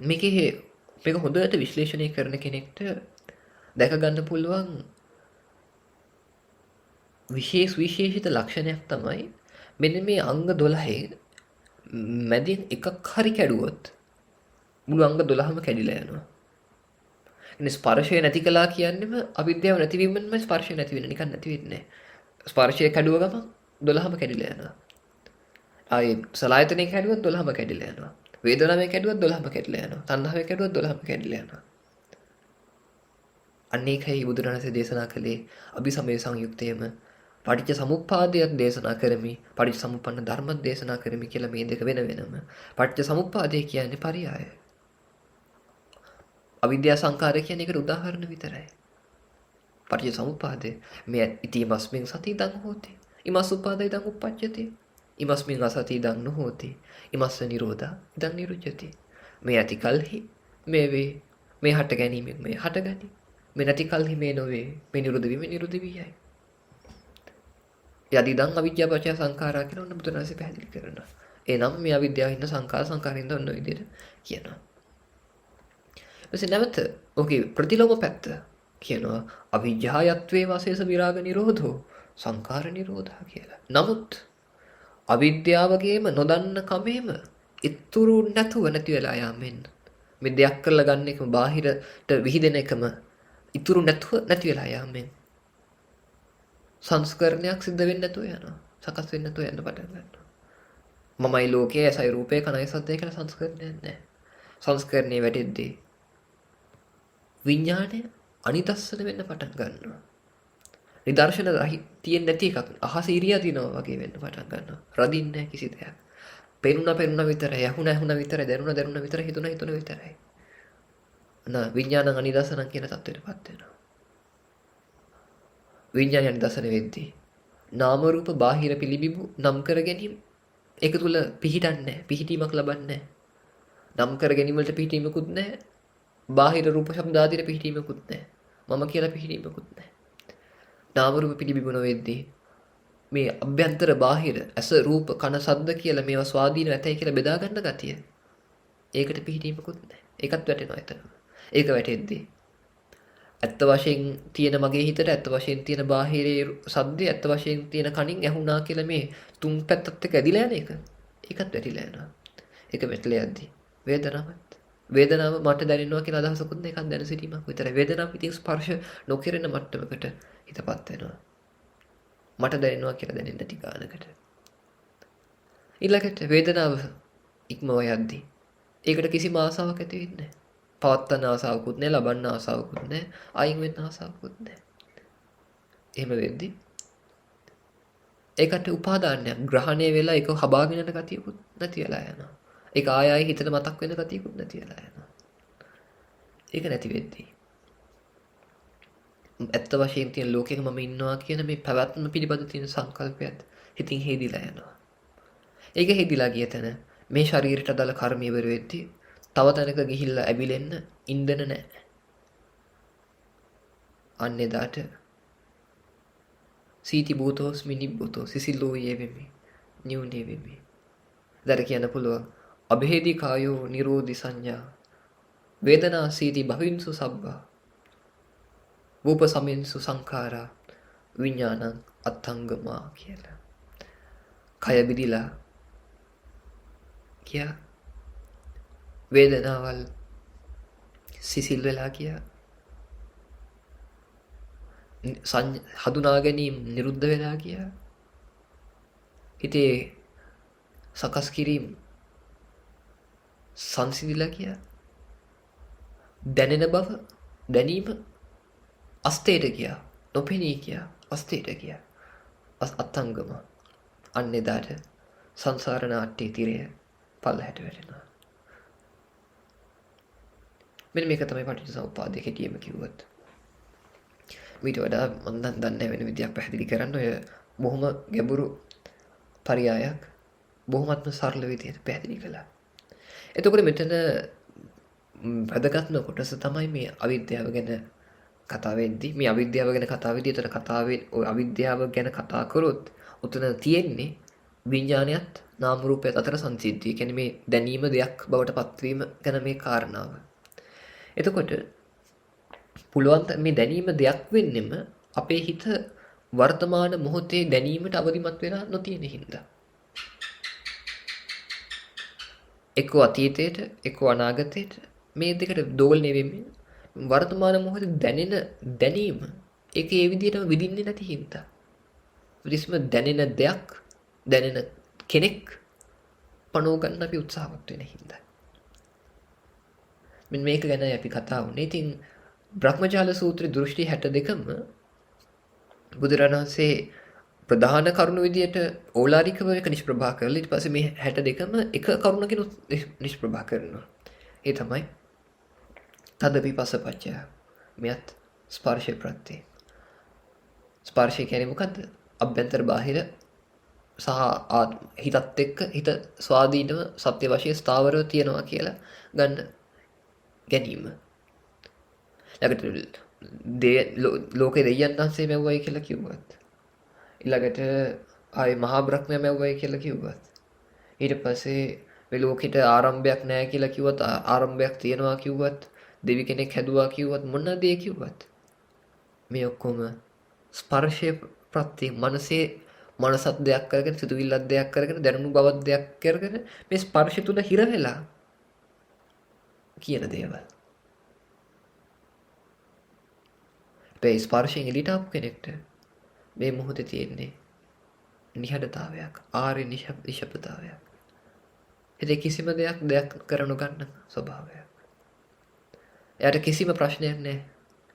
මේක හොඳට විශ්ලේෂණය කරන කෙනෙක්ට දැක ගන්න පුළුවන් විශේෂිත ලක්ෂණයක් තමයි මෙන්න මේ අංග 12 මැදින් එකක් හරි කැඩුවොත් මුළු අංග 12ම කැඩිලා යනවා. ඉතින් ස්පර්ශය නැති කළා කියන්නේම අවිද්‍යාව නැතිවීමෙන්ම ස්පර්ශය නැති වෙන නිකන් නැති වෙන්නේ නැහැ. ස්පර්ශය කැඩුව ගමන් 12ම කැඩිලා යනවා. ආයේ සලායතනෙ කැඩුවොත් 12ම කැඩිලා යනවා. වේදනාවෙන් කැඩුවත් 12ම කැඩලා යනවා. තණ්හාවෙන් කැඩුවත් 12ම කැඩලා යනවා. අනේකයි බුදුරණසේ දේශනා කළේ අභිසමය සංයුක්තයේම පටිච්ච සමුප්පාදයක් දේශනා කරමි, පටිච්ච සමුප්පන්න ධර්ම දේශනා කරමි කියලා මේ දෙක වෙන වෙනම. පටිච්ච සමුප්පාදය කියන්නේ පරියාය. අවිද්‍යා සංකාරය කියන්නේ ඒකට උදාහරණ විතරයි. පටිච්ච සමුප්පාදේ මේ ඉතිමස්මින් සති ඉදං හෝති. ඉමස් උපාදේ ඉදං උප්පජ්ජති. ඉමස්මින් අසති ඉදං නොහෝති. ඉමස්ස නිරෝධා ඉදං නිරුජ්ජති. මේ ඇති කල්හි මේ වේ. මේ හට ගැනීමෙන් මේ හටගනි. මේ නැති කල්හි මේ නොවේ. මේ නිරුද්ධ වීම නිරුද්ධ වියයි. යදිදං අවිද්‍යාව පත්‍ය සංඛාරා කියලා ඔන්න බුදුරජාණන්සේ පැහැදිලි කරනවා. එනම් මේ අවිද්‍යාව ඉන්න සංඛාරින්ද ඔන්න ඔය විදිහට කියනවා. ඊපස්සේ නැවත ඔකේ ප්‍රතිලෝම පැත්ත කියනවා අවිජ්ජායත්වේ වාසේස විරාග නිරෝධෝ සංඛාර නිරෝධා කියලා. නමුත් අවිද්‍යාවගේම නොදන්න කමේම ඉතුරු නැතුව නැති වෙලා යාමෙන් මේ දෙයක් කරලා ගන්න එකම බාහිරට විහිදෙන එකම ඉතුරු නැතුව නැති වෙලා යාමෙන් සංස්කරණයක් සිද්ධ වෙන්නේ නැතුව යනවා. සකස් වෙන්නේ නැතුව යන්න පටන් ගන්නවා. මමයි ලෝකයේ ඇසයි රූපේ කනයි සද්දේ කියලා සංස්කරණයක් නැහැ. සංස්කරණේ වැටෙද්දී විඥාණය අනිදස්සන වෙන්න පටන් ගන්නවා. නිදර්ශන තියෙන්නේ නැති එකක් අහස ඉරියා දිනවා වගේ වෙන්න පටන් ගන්නවා. රදින්නේ නැහැ කිසි දෙයක්. පෙනුන විතරයි, ඇහුණ විතරයි, දැනුණ විතරයි, හිතුණ විතරයි. විඥානං අනිදස්සන කියන තත්ත්වයටපත් වෙනවා. විඥානය නිදර්ශන වෙද්දී නාම රූප බාහිර පිළිබිඹු නම් කර ගැනීම ඒක තුල පිහිටන්නේ පිහිටීමක් ලබන්නේ නම් කර ගැනීම වලට පිහිටීමකුත් නැහැ බාහිර රූප ශබ්ද ආදියට පිහිටීමකුත් නැහැ මම කියලා පිහිටීමකුත් නැහැ නාම රූප පිළිබිඹු නොවෙද්දී මේ අභ්‍යන්තර බාහිර ඇස රූප කන ශබ්ද කියලා මේවා ස්වාධීන නැතයි කියලා බෙදා ගන්න ගතිය ඒකට පිහිටීමකුත් නැහැ ඒකත් වැටෙනවා එතන ඒක වැටෙද්දී ඇත්ත වශයෙන් තියෙන මගේ හිතට ඇත්ත වශයෙන් තියෙන බාහිරේ ශබ්දය ඇත්ත වශයෙන් තියෙන කනින් ඇහුණා කියලා මේ තුන් පැත්තත් එක්ක ඇදිලා යන එක ඒකත් වැටිලා යනවා ඒක වැටලා යද්දි වේදනාව මට දැනෙනවා කියලා අදහසකුත් නෑ ඒකත් දැන සිටීමක් විතරයි වේදනාව ඉතින් ස්පර්ශ නොකිරෙන මට්ටමකට හිතපත් වෙනවා මට දැනෙනවා කියලා දැනෙන්න ටික ගන්නකට ඊළඟට වේදනාව ඉක්මව යද්දි ඒකට කිසිම ආසාවක් ඇති වෙන්නේ නෑ පවත්තන ආසාවකුත් නැහැ ලබන්න ආසාවකුත් නැහැ අයින් වෙන්න ආසාවකුත් නැහැ එහෙම වෙද්දි ඒකට උපාදානයක් ග්‍රහණය වෙලා ඒක හබාගෙන යන ගතියකුත් නැති වෙලා යනවා ඒක ආයෙ හිතට මතක් වෙන ගතියකුත් නැති වෙලා යනවා ඒක නැති වෙද්දි ඇත්ත වශයෙන් තියෙන ලෝකෙක මම ඉන්නවා කියන මේ පැවැත්ම පිළිබඳ තියෙන සංකල්පයත් හිතින් හේදිලා යනවා ඒක හේදිලා ගිය තැන මේ ශරීරයට අදාළ කර්ම ඉවර වෙද්දී තව තැනක ගිහිල්ලා ඇවිලෙන්න ඉන්දන නැහැ. අන්න එදාට සීති භූතෝස් මිනිබ්බුතෝ සිසිලෝ යෙවෙමි. නියුනේ වෙමි. දර කියන්න පුළුවන් අභේදී කායෝ නිරෝධි සංඥා වේදනා සීති භවින්සු සබ්බා රූප සමින්සු සංඛාරා විඥානං අත්ංගමා කියලා. කය බිදිලා කියා වේදනාවල් සිසිල් වෙලා කියා හඳුනා ගැනීම නිරුද්ධ වෙලා කියා හිතේ සකස් කිරීම සංසිඳිලා කියා දැනෙන බව දැනීම අස්තේට කියා නොපෙනී කියා අස්තේට කියා අත්ංගම අන්න එදාට සංසාර නාට්‍යයේ තිරය පල්ලහැට වැටෙනවා මෙන්න මේක තමයි පටිච්චසමුප්පාදයේ කෙටියෙම කිව්වොත්. ඊට වඩා මම දන්නේ වෙන විදියක් පැහැදිලි කරන්න ඔය බොහොම ගැඹුරු පරයයක් බොහොමත්ම සරල විදියට පැහැදිලි කළා. එතකොට මෙතන වැදගත්ම කොටස තමයි මේ අවිද්‍යාව ගැන කතා වෙද්දී මේ අවිද්‍යාව ගැන කතා වෙද්දී එතන කතාවේ ඔය අවිද්‍යාව ගැන කතා කරොත් උතන තියෙන්නේ විඥානයත් නාම රූපයත් අතර සංසිද්ධිය. කියන්නේ මේ දැනීම දෙයක් බවට පත්වීම ගැන මේ කාරණාව. එතකොට පුළුවන් මේ දැනීම දෙයක් වෙන්නෙම අපේ හිත වර්තමාන මොහොතේ දැනීමට අවදිමත් වෙලා නොතියෙන හින්දා. එක්කෝ අතීතයට එක්කෝ අනාගතයට මේ දෙකට දෝලණය වෙමින් වර්තමාන මොහොතේ දැනෙන දැනීම ඒක ඒ විදිහටම විඳින්නේ නැති හින්දා. විදිස්ම දැනෙන දෙයක් දැනෙන කෙනෙක් පණව ගන්න අපි උත්සාහවත් වෙන හින්දා. මෙන්න මේක ගැන අපි කතා වුණේ. ඉතින් බ්‍රහ්මජාල සූත්‍රයේ දෘෂ්ටි 62ම බුදුරණන් වහන්සේ ප්‍රධාන කරුණු විදියට ඕලාරිකව එක නිෂ්ප්‍රභා කරලා ඊට පස්සේ මේ 62ම එක කරුණකින් නිෂ්ප්‍රභා කරනවා. ඒ තමයි තදපි පසපච්චය. මෙයත් ස්පර්ශ ප්‍රත්‍ය. ස්පර්ශය කියන්නේ මොකද්ද? අභ්‍යන්තර බාහිර සහ හිතත් එක්ක හිත ස්වාධීනව සත්‍ය වශයෙන් ස්ථාවරව තියනවා කියලා ගන්න ගැනීම. ළඟට ලෝකේ දෙයයන් වහන්සේ මැව්වයි කියලා කිව්වත්, ඊළඟට ආයේ මහා බ්‍රහ්මයා මැව්වයි කියලා කිව්වත්, ඊට පස්සේ මේ ලෝකෙට ආරම්භයක් නැහැ කියලා කිව්වත්, ආරම්භයක් තියෙනවා කිව්වත්, දෙවි කෙනෙක් හැදුවා කිව්වත්, මොන දේ කිව්වත් මේ ඔක්කොම ස්පර්ශයේ ප්‍රත්‍ය මනසත් දෙයක් කරගෙන, සිතුවිල්ලක් දෙයක් කරගෙන, දැනුණු බවක් දෙයක් කරගෙන මේ ස්පර්ශය තුල හිර වෙලා කියන දේවල්. ඒ ස්පර්ශයෙන් එළියට ආපු කෙනෙක්ට මේ මොහොතේ තියෙන්නේ නිහඬතාවයක්, ආර්ය නිශ්ශබ්දතාවයක්. ඒ කිසිම දෙයක් කරනු ගන්න ස්වභාවයක්. එයාට කිසිම ප්‍රශ්නයක් නැහැ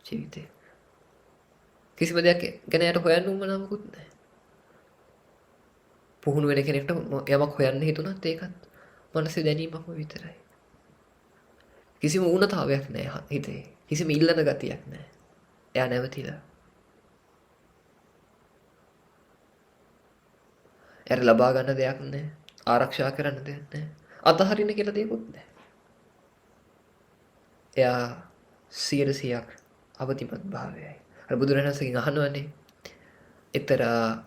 ජීවිතේ. කිසිම දෙයක් ගැන එයාට හොයන්න උවමනාවකුත් නැහැ. පුහුණු වෙන කෙනෙක්ට යමක් හොයන්න හිතුණත් ඒකත් මනසේ දැනීමක්ම විතරයි. කිසිම ඌනතාවයක් නැහැ හිතේ. කිසිම ඉල්ලන ගතියක් නැහැ. එයා නැවතිලා. එයාට ලබා ගන්න දෙයක් නැහැ. ආරක්ෂා කරන්න දෙයක් නැහැ. අතහරින්න කියලා දෙයක්වත් නැහැ. එයා 100%ක් අවදිමත් භාවයයි. අර බුදුරණන්සේගෙන් අහනවනේ එක්තරා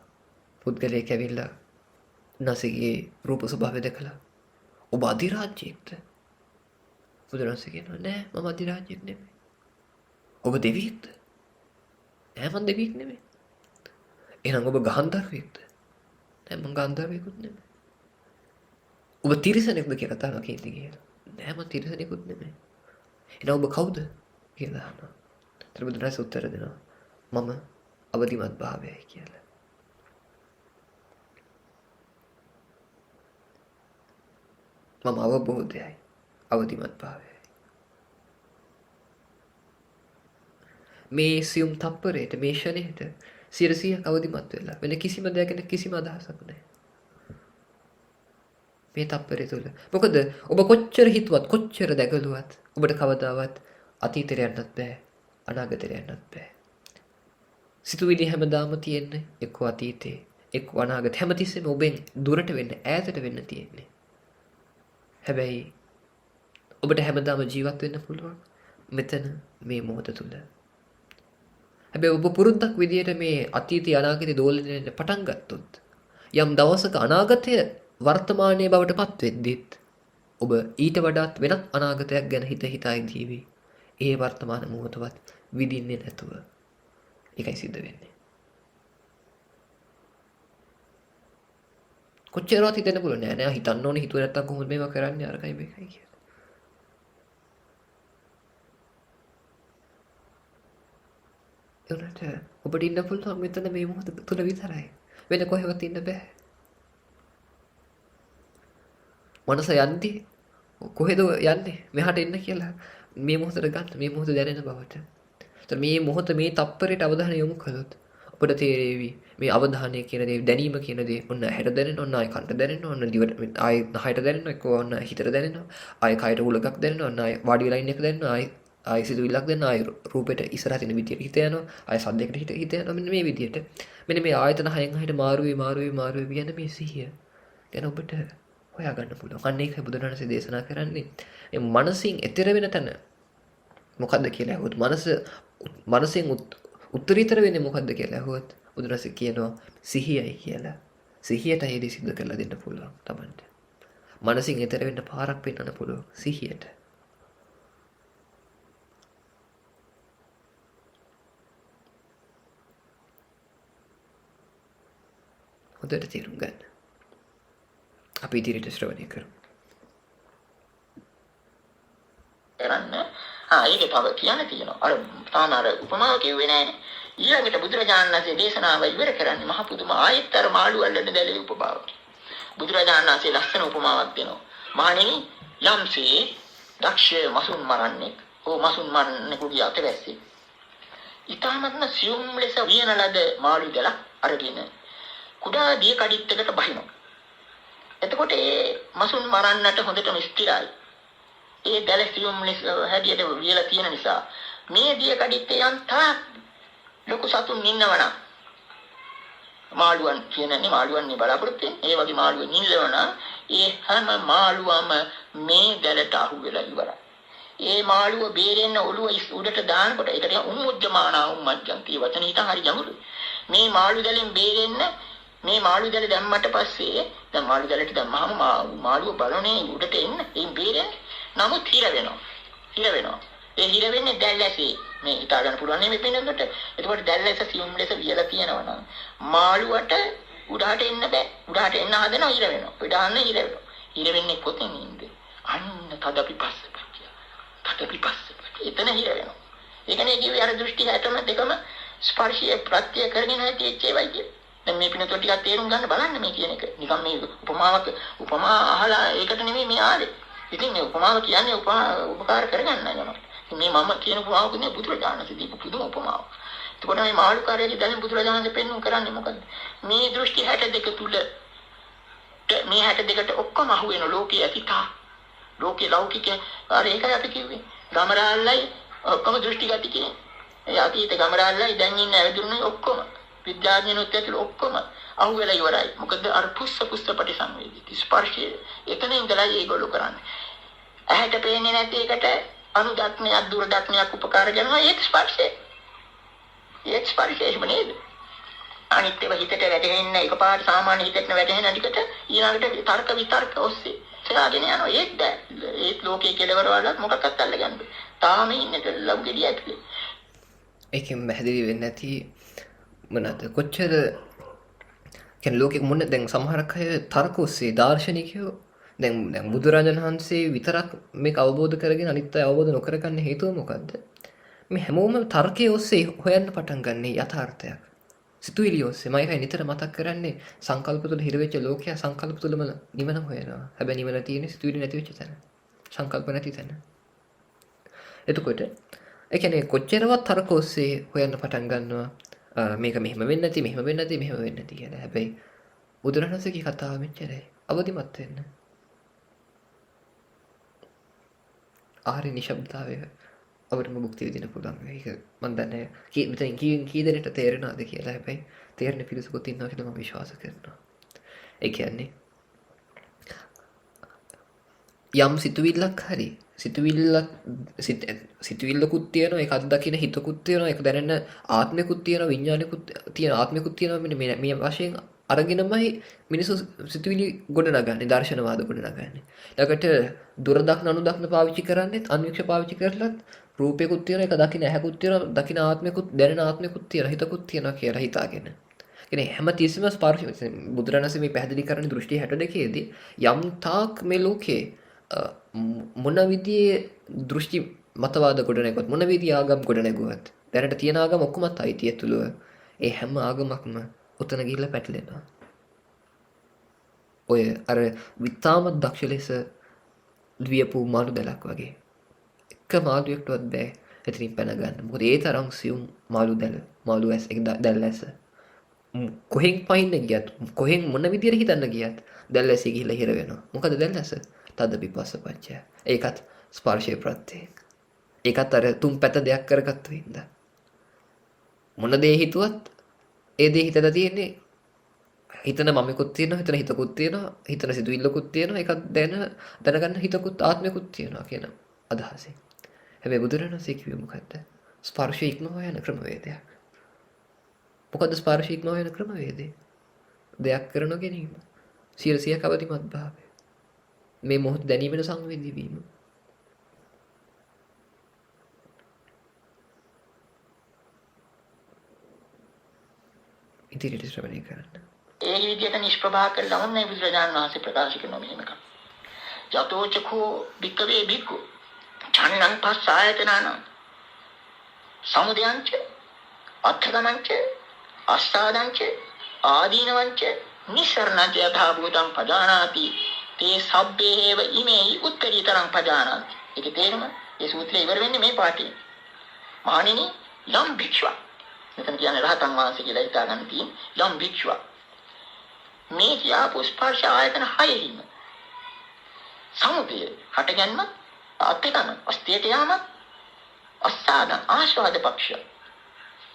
පුද්ගලයෙක් ඇවිල්ලා නසිගේ රූප ස්වභාවය දැකලා ඔබ අධිරාජ්‍යයක්ද? බුදුරණන්සේ කියනවා නෑ මම අධිරාජ්‍යයක් නෙමෙයි. ඔබ දෙවියෙක්ද? නෑ මම දෙවියෙක් නෙමෙයි. එහෙනම් ඔබ ගන්ධර්වයෙක්ද? නෑ මම ගන්ධර්වයෙකුත් නෙමෙයි. ඔබ තිරිසනෙක්ද කියලා තමයි කියන්නේ. නෑ මම තිරිසනෙකුත් නෙමෙයි. එහෙනම් ඔබ කවුද කියලා අහනවා. ඊට බුදුරණන්සේ උත්තර දෙනවා මම අවදිමත් භාවයයි කියලා. මම අවබෝධයයි අවදිමත් භාවයයි. මේ සියුම් තප්පරයට මේ ෂණයට 100% අවදිමත් වෙලා වෙන කිසිම දෙයක් ගැන කිසිම අදහසක් නැහැ. මේ තප්පරය තුළ. මොකද ඔබ කොච්චර හිතුවත් කොච්චර දැකලුවත් ඔබට කවදාවත් අතීතයට යන්නත් බෑ අනාගතයට යන්නත් බෑ. සිතුවිලි හැමදාම තියෙන්නේ එක්ක අතීතේ එක්ක අනාගත හැමතිස්සෙම ඔබෙන් දුරට වෙන්න ඈතට වෙන්න තියෙන්නේ. හැබැයි ඔබට හැමදාම ජීවත් වෙන්න පුළුවන් මෙතන මේ මොහොත තුල. හැබැයි ඔබ පුරුද්දක් විදියට මේ අතීතය අනාගතය දෝලනයෙන් පටන් ගත්තොත් යම් දවසක අනාගතය වර්තමානයේ බවට පත් වෙද්දිත් ඔබ ඊට වඩාත් වෙනත් අනාගතයක් ගැන හිතා ඉඳීවි. ඒ වර්තමාන මොහොතවත් විඳින්නේ නැතුව. ඒකයි සිද්ධ වෙන්නේ. කොච්චරවත් හිතන්න පුළුවන් නෑ නෑ හිතන්න ඕනේ හිතුවේ නැත්තම් කොහොමද මේවා කරන්නේ අරකයි මේකයි කියලා. ඒකට ඔබට ඉන්න පුළුවන් මෙතන මේ මොහොත තුල විතරයි. වෙන කොහෙවත් ඉන්න බෑ. මනස යන්නේ කොහෙද යන්නේ? මෙහාට එන්න කියලා මේ මොහොතට ගන්න මේ මොහොත දැනෙන බවට. ඒතර මේ මොහොත මේ තප්පරයට අවධානය යොමු කළොත් ඔබට තේරෙවි මේ අවධානය කියන දේ දැනීම කියන දේ ඔන්න ඇහැට දැනෙනවා ඔන්න ආයි කනට දැනෙනවා ඔන්න දිවට ආයි නහයට දැනෙනවා එක්ක ඔන්න හිතට දැනෙනවා ආයි කයට උලකක් දැනෙනවා ඔන්න ආයි වාඩි වෙලා ඉන්න එක දැනෙනවා ආයි සිතුවිල්ලක් දැනෙනවා ආයි රූපෙට ඉස්සරහ තියෙන විදියට හිත යනවා ආයි සද්දයකට හිත යනවා මෙන්න මේ විදියට මෙන්න මේ ආයතන හයෙන් හයට මාරු වෙ යන මේ සිහිය ගැන ඔබට හොයාගන්න පුළුවන්. අන්න ඒකයි බුදුරජාණන්සේ දේශනා කරන්නේ. මේ මනසින් එතර වෙන තැන මොකද්ද කියලා අහුවොත් මනසෙන් උත්තරීතර වෙන්නේ මොකද්ද කියලා අහුවොත් බුදුරජාණන්සේ කියනවා සිහියයි කියලා. සිහියට හේදි සිද්ධ කරලා දෙන්න පුළුවන් Tamanට. මනසින් එතර වෙන්න පාරක් පෙන්වන්න පුළුවන් සිහියට. හොඳට තේරුම් ගන්න. අපි ඉදිරියට ශ්‍රවණය කරමු. කරන්න. ඒක තව කියන්න තියෙනවා. අර තාම අර උපමාව කිව්වේ නෑනේ. ඊළඟට බුදුරජාණන් වහන්සේ දේශනාව ඉවර කරන්නේ මහ පුදුම ආයෙත් අර මාළු අල්ලන දැලේ උපමාව. බුදුරජාණන් වහන්සේ ලස්සන උපමාවක් දෙනවා. මහණෙනි යම්සේ දක්ෂ මසුන් මරන්නේ ඕ මසුන් මරන්නෙකුගේ අතවැස්සේ ඊටමත්ම සියුම් ලෙස වියන ලද මාළු දල අරගෙන කුඩා දී කඩਿੱත්තකට බහිනවා. එතකොට ඒ මසුන් මරන්නට හොඳටම ස්ථිරයි. ඒ දැල සියුම් ලෙස හැදියට වියලා තියෙන නිසා මේ දී කඩਿੱත්තේ යන්තා ලොකු සතුන් ඉන්නවනම් මාළුවන් කියන්නේ මාළුවන්නේ බලාපොරොත්තු වෙන්නේ. ඒ වගේ මාළුවන් ඉන්නවනම් ඒ හැම මාළුවම මේ දැලට අහු වෙලා ඉවරයි. ඒ මාළුව බේරෙන්න ඔළුව උඩට දානකොට ඒකට උම්මුජ්ජමානා උම්මජ්ජන්ති වචන හිතන් හරි ජමුරුයි. මේ මාළු දැලෙන් බේරෙන්න මේ මාළු දැල දැම්මට පස්සේ දැන් මාළු දැලට දැම්මහම මාළුව බලන්නේ උඩට එන්න ඒ බේරෙන්නේ. නමුත් හිර වෙනවා. ඒ හිර වෙන්නේ දැල්ැසේ. මේ හිතා ගන්න පුළුවන් නේ මේ පින්නකට. එතකොට දැල්ැස සියුම් ලෙස වියලා තියෙනවා නම් මාළුවට උඩහට එන්න බෑ. උඩහට එන්න හදනවා හිර වෙනවා. උඩහන්න හිර වෙනවා. හිර වෙන්නේ කොතෙන් ඉන්නේ? අන්න තදපි පස්සේ. එතන හිර වෙනවා. ඒ කියන්නේ කිව්වේ අර දෘෂ්ටි හැටම දෙකම ස්පර්ශයේ ප්‍රත්‍ය කරගෙන හිටියෙච්ච ඒවයි කිය. දැන් මේ පිනතෝ ටිකක් තේරුම් ගන්න බලන්න මේ කියන එක. නිකන් මේ උපමා අහලා ඒකට නෙමෙයි මේ ආවේ. ඉතින් මේ උපමාව කියන්නේ උපකාර කරගන්න යනවා. මේ මම කියන උපමාව කියන්නේ බුදුරජාණන් දීපු පුදුම උපමාව. එතකොට මේ මාළුකාරයේ දැන් බුදුරජාණන් පෙන්වුම් කරන්නේ මොකද්ද? මේ දෘෂ්ටි 62 තුල මේ 62ට ඔක්කොම අහු වෙන ලෝකයේ අතීතා ලෝකේ ලෞකික අර ඒකයි අපි කිව්වේ. ගමරාල්ලයි ඔක්කොම දෘෂ්ටිගත කියන්නේ. ඒ අතීත ගමරාල්ලයි දැන් ඉන්න ඇවිදුරුනේ ඔක්කොම විද්‍යාඥයන්ොත් ඇතුළේ ඔක්කොම අහුවෙලා ඉවරයි. මොකද අර පුස්ස පටිසංවේදී ස්පර්ශය එතන ඉඳලා ඒගොල්ලෝ කරන්නේ. ඇහැට පේන්නේ නැති එකට අනුදක්නයක් දුරදක්නයක් උපකාර කරනවා ඒක ස්පර්ශය. ඒක ස්පර්ශයම නේද? අනිත් ඒවා හිතට වැටෙන්න එකපාරට සාමාන්‍ය හිතට වැටෙන ටිකට ඊළඟට තර්ක විතර්ක ඔස්සේ සයාගෙන යනවා. ඒත් ලෝකයේ කෙලවර වලත් මොකක්වත් අල්ලගන්න බෑ. තාම ඉන්නේ ලව් ගෙඩිය ඇතුලේ. ඒකෙන් පැහැදිලි වෙන්නේ නැති මොනවාද කොච්චර කියන්නේ ලෝකෙ මොන දැන් සමහරක් අය තර්ක ඔස්සේ දාර්ශනිකයෝ දැන් බුදුරජාණන් වහන්සේ විතරක් මේක අවබෝධ කරගෙන අනිත් අය අවබෝධ නොකර ගන්න හේතුව මොකද්ද? මේ හැමෝම තර්කයේ ඔස්සේ හොයන්න පටන් ගන්න යථාර්ථයක්. සිතුවිලි ඔස්සේ මම ඒකයි නිතර මතක් කරන්නේ සංකල්ප තුළ හිර වෙච්ච ලෝකයා සංකල්ප තුළම නිවන හොයනවා. හැබැයි නිවන තියෙන්නේ සිතුවිලි නැති වෙච්ච තැන. සංකල්ප නැති තැන. එතකොට ඒ කියන්නේ කොච්චරවත් තර්ක ඔස්සේ හොයන්න පටන් ගන්නවා මේක මෙහෙම වෙන්නේ නැති මෙහෙම වෙන්නේ නැති මෙහෙම වෙන්නේ නැති කියලා. හැබැයි බුදුරණන්සේගේ කතාව මෙච්චරයි. අවදිමත් වෙන්න. ආරි නිශ්ශබ්දතාවය අවරම මුක්ති විඳින්න පුළුවන්. ඒක මම දන්නේ මෙතන කී දෙනෙක්ට තේරෙනවද කියලා. හැබැයි තේරෙන පිළිසකුත් ඉන්නවා කියලා මම විශ්වාස කරනවා. ඒ කියන්නේ යම් සිතුවිල්ලක් හරි සිතුවිල්ලකුත් තියෙනවා ඒක අත්දකින්න හිතකුත් තියෙනවා ඒක දැනෙන ආත්මිකුත් තියෙනවා විඥානිකුත් තියෙන ආත්මිකුත් තියෙනවා මෙන්න මේ වශයෙන් අරගෙනමයි මිනිස්සු සිතුවිලි ගොඩනගන්නේ දර්ශනවාද ගොඩනගන්නේ. ඊළඟට දුර දක්න අනුදක්න පාවිච්චි කරන්නේත් අන්වික්ෂ පාවිච්චි කරලත් රූපයකුත් තියෙනවා ඒක දකින්න ඇහැකුත් තියෙනවා දකින්න ආත්මිකුත් දැනෙන ආත්මිකුත් තියෙනවා හිතකුත් තියෙනවා කියලා හිතාගෙන. කියන්නේ හැම තිස්සෙම ස්පර්ශ බුදුරණසේ මේ පැහැදිලි කරන දෘෂ්ටි 62 දී යම් තාක් මේ ලෝකේ මොන විදිහේ දෘෂ්ටි මතවාද ගොඩනැගුවත් මොන විදිහේ ආගම් ගොඩනැගුවත් දැනට තියෙන ආගම් ඔක්කොමත් අයිතිය තුල ඒ හැම ආගමක්ම උතන ගිහිල්ලා පැටලෙනවා. ඔය අර විතාම දක්ෂ ලෙස ද්වියපු මාළු දැලක් වගේ එක මාළුවෙක්ටවත් බෑ එතනින් පැන ගන්න. මොකද ඒ තරම් සියුම් මාළු ඇස් එක දැල් ඇස කොහෙන් පයින්න ගියත් කොහෙන් මොන විදියට හිතන්න ගියත් දැල් ඇසේ ගිහිල්ලා හිර වෙනවා. මොකද දැල් ඇස තද පිපස්ස පච්චය. ඒකත් ස්පර්ශයේ ප්‍රත්‍යයෙන්. ඒකත් අර තුන් පැත දෙයක් කරගත්තු හින්දා. මොන දේ හිතුවත් ඒ දේ හිතලා තියෙන්නේ හිතන මමකුත් තියෙනවා හිතන හිතකුත් තියෙනවා හිතන සිතුවිල්ලකුත් තියෙනවා ඒකත් දැනගන්න හිතකුත් ආත්මයකුත් තියෙනවා කියන අදහසෙන්. හැබැයි බුදුරණන්සේ කිව්වේ මොකද්ද? ස්පර්ශය ඉක්මවා යන ක්‍රමවේදයක්. මොකද්ද ස්පර්ශය ඉක්මවා යන ක්‍රමවේදය? දෙයක් කරන ගැනීම. 100% අවදිමත් භාවය. මේ මොහොත දැනීමේ සංවේදී වීම. ඉදිරියට ශ්‍රවණය කරන්න. ඒ විදිහට නිෂ්ප්‍රභා කළා වුණේ බුදුරජාණන් වහන්සේ ප්‍රකාශ කරන මෙහෙම එකක්. යතෝචකෝ භික්කවේ භික්ඛු චන්නං පස්සායතනං සමුදයංච අත්ථගමංච අස්සාදංච ආදීනවංච නිසරණං යථා භූතං පජානාති තේ සබ්බේව ඉමේ උත්තරීතරං පජානාති. ඒකේ තේරුම ඒ සූත්‍රය ඉවර වෙන්නේ මේ පාඩේ. මහණෙනි යම් භික්ෂුවක්. මෙතන කියන්නේ රහතන් වහන්සේ කියලා හිතා ගන්න තියෙන යම් භික්ෂුවක්. මේ කියාපු ස්පර්ශ ආයතන හයෙහිම සමුදය හටගන්න අත්‍යකම අස්තියට යාම අස්සාද ආශාද පක්ෂ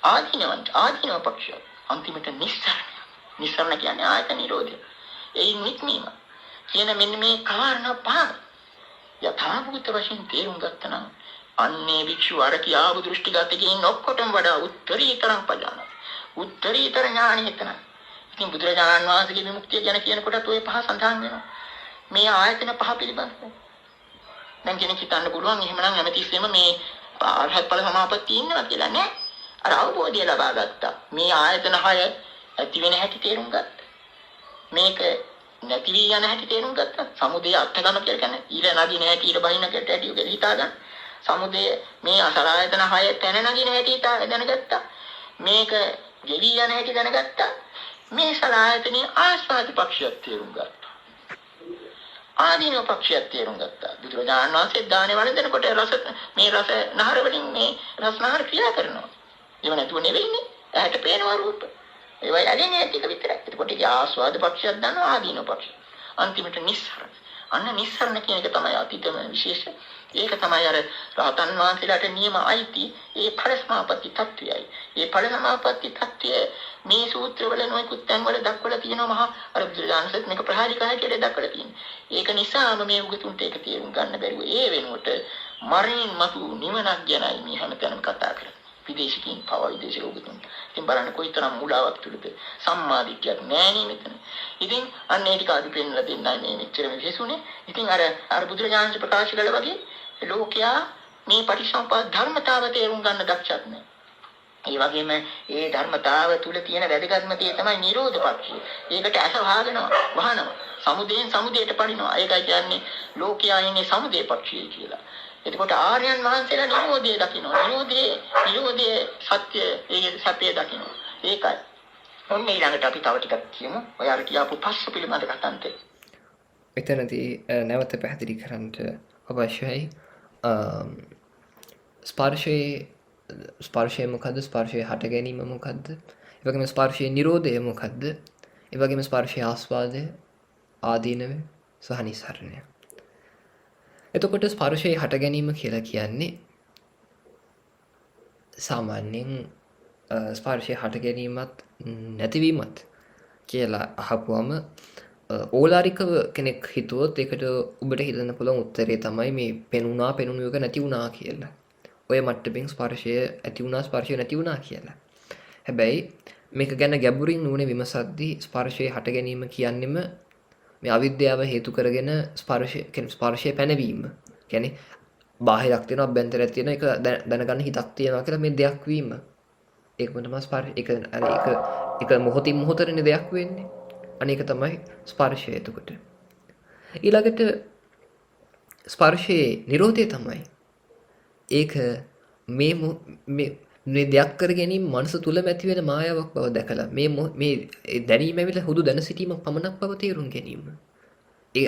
ආදීනව පක්ෂ අන්තිමට නිස්සරණ කියන්නේ ආයතන නිරෝධය. ඒ නික්මීම කියන මෙන්න මේ කාරණා පහ යථාභූත වශයෙන් තේරුම් ගත්තා නම් අන්නේ වික්ෂු අර කියාපු දෘෂ්ටිගතකින් ඔක්කොටම වඩා උත්තරීතරම් පජාන උත්තරීතර ඥානෙ එතන. ඉතින් බුදුරජාණන් වහන්සේගේ විමුක්තිය ගැන කියනකොටත් ওই පහ සඳහන් වෙනවා. මේ ආයතන පහ පිළිබඳව. දැන් කෙනෙක් හිතන්න පුළුවන් එහෙමනම් හැමතිස්සෙම මේ අරහත් ඵල සමාපත්තිය ඉන්නවා කියලා නෑ. අර අවබෝධය ලබා ගත්තා. මේ ආයතන 6 ඇති වෙන හැටි තේරුම් ගත්තා. මේක නැති වී යන හැටි තේරුම් ගත්තා. සමුදය අත්ගම කියලා කියන්නේ ඊළ නගින හැටි ඊළ බහින කට හැටි කියලා හිතා ගන්න. සමුදය මේ අසලායතන 6 පැන නගින හැටි දැනගත්තා. මේක ගෙවි යන හැටි දැනගත්තා. මේ සලායතනේ ආස්වාද පක්ෂයක් තේරුම් ගත්තා. ආදීනව පක්ෂයක් තේරුම් ගත්තා. බුදුරජාණන් වහන්සේ දානේ වළඳනකොට මේ රස නහර වලින් මේ රස නහර ක්‍රියා කරනවා. ඒව නැතුව නෙවෙයිනේ. ඇහැට පේනවා රූප. ඒවයි ඇලෙන්නේ ටික විතරයි. එතකොට ඒ ආස්වාද පක්ෂයක් දන්නවා ආදීනව පක්ෂය. අන්තිමට නිස්සරණ. අන්න නිස්සරණ කියන එක තමයි අතීතම විශේෂ. ඒක තමයි අර රහතන් වහන්සේලාට නියම අයිති ඒ ඵල සමාපatti තත්වයයි. ඒ ඵල සමාපatti තත්වය මේ සූත්‍රවල නොයෙකුත් තැන්වල දක්වලා තියෙනවා මහා අර බුදුරජාණන්සේත් මේක ප්‍රහාරික හැටියට දක්වලා තියෙනවා. ඒක නිසාම මේ උගතුන්ට ඒක තේරුම් ගන්න බැරුව ඒ වෙනුවට මරණින් මතු නිවනක් ගැනයි මේ හැමතැනම කතා කරන්නේ. විදේශිකින් පව විදේශ උගතුන්. ඉතින් බලන්න කොයිතරම් මුලාවක් තුලද සම්මාදිට්ඨියක් නැහැ මෙතන. ඉතින් අන්න ඒ ටික අදි පෙන්නලා දෙන්නයි මේ මෙච්චර විශේෂුනේ. ඉතින් අර බුදුරජාණන් ප්‍රකාශ කළා වගේ ලෝකයා මේ පටිච්චසමුප්පාද ධර්මතාව තේරුම් ගන්න දක්ෂත් නැහැ. ඒ වගේම ඒ ධර්මතාව තුල තියෙන වැදගත්ම දේ තමයි නිරෝධ පක්ෂය. ඒකට ඇස වහනවා. සමුදයෙන් සමුදයට පනිනවා. ඒකයි කියන්නේ ලෝකයා ඉන්නේ සමුදේ පක්ෂය කියලා. එතකොට ආර්යයන් වහන්සේලා නිරෝධය දකිනවා. නිරෝධයේ සත්‍ය ඒ සත්‍යය දකිනවා. ඒකයි. ඔන්න ඊළඟට අපි තව ටිකක් කියමු. ඔය අර කියපු පස්ස පිළිබඳ කතාන්තේ. එතනදී නැවත පැහැදිලි කරන්න අවශ්‍යයි. ස්පර්ශය මොකද්ද? ස්පර්ශයේ හට ගැනීම මොකද්ද? ඒ වගේම ස්පර්ශයේ නිරෝධය මොකද්ද? ඒ වගේම ස්පර්ශයේ ආස්වාදය, ආදීනව සහ නිස්සරණය. එතකොට ස්පර්ශයේ හට ගැනීම කියලා කියන්නේ සාමාන්‍යයෙන් ස්පර්ශයේ හට ගැනීමත් නැතිවීමත් කියලා අහපුවම ඕලාරිකව කෙනෙක් හිතුවොත් ඒකට ඔබට හිතන්න පුළුවන් උත්තරේ තමයි මේ පෙනුණු එක නැති වුණා කියලා. ඔය මට්ටමින් ස්පර්ශය ඇති වුණා ස්පර්ශය නැති වුණා කියලා. හැබැයි මේක ගැන ගැඹුරින් නුවණ විමසද්දී ස්පර්ශයේ හට ගැනීම කියන්නේම මේ අවිද්‍යාව හේතු කරගෙන ස්පර්ශය පැනවීම. කියන්නේ බාහිරක් තියෙනවා අභ්‍යන්තරයක් තියෙනවා ඒක දැනගන්න හිතක් තියෙනවා කියලා මේ දෙයක් වීම. ඒකම තමයි ස්පර්ශය. ඒක මොහොතින් මොහොතේ දෙයක් වෙන්නේ. අනේක තමයි ස්පර්ශය. එතකොට ඊළඟට ස්පර්ශයේ නිරෝධය තමයි ඒක මේ දෙයක් කර ගැනීම මනස තුලම ඇති වෙන මායාවක් බව දැකලා මේ දැනීම ඇවිල්ලා හුදු දැන සිටීම පමණක් බව තේරුම් ගැනීම. ඒ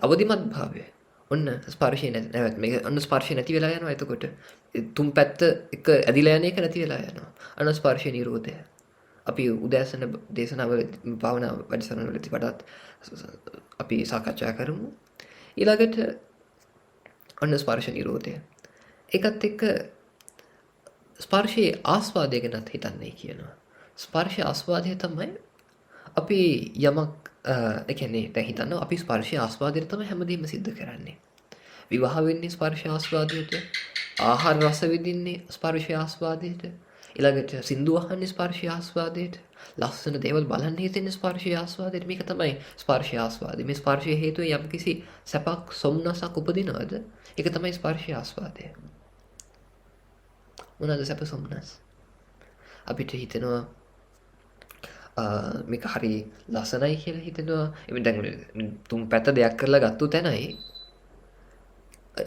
අවදිමත් භාවය. ඔන්න ස්පර්ශය නැවත මේක ඔන්න ස්පර්ශය නැති වෙලා යනවා. එතකොට තුන් පැත්ත එක ඇදිලා යන එක නැති වෙලා යනවා. අන්න ස්පර්ශය නිරෝධය. අපි උදෑසන දේශනාවල භාවනා වැඩසටහනවලදී වඩාත් අපි සාකච්ඡා කරමු. ඊළඟට ඔන්න ස්පර්ශ නිරෝධය. ඒකත් එක්ක ස්පර්ශයේ ආස්වාදය ගැනත් හිතන්නේ කියනවා. ස්පර්ශ ආස්වාදය තමයි අපි යමක් ඒ කියන්නේ දැන් හිතන්න අපි ස්පර්ශ ආස්වාදයට තමයි හැමදේම සිද්ධ කරන්නේ. විවාහ වෙන්නේ ස්පර්ශ ආස්වාදයට, ආහාර රස විඳින්නේ ස්පර්ශ ආස්වාදයට, ඊළඟට සින්දු අහන්නේ ස්පර්ශ ආස්වාදයට, ලස්සන දේවල් බලන්න හිතෙන්නේ ස්පර්ශ ආස්වාදයට. මේක තමයි ස්පර්ශ ආස්වාදය. මේ ස්පර්ශයේ හේතුව යම්කිසි සැපක් සොම්නසක් උපදිනවද? ඒක තමයි ස්පර්ශ ආස්වාදය. මොනවාද සැප සොම්නස්? අපිට හිතෙනවා මේක හරි ලස්සනයි කියලා හිතෙනවා. එමෙන් දැන් තුන් පැත්ත දෙයක් කරලා ගත්තු තැනයි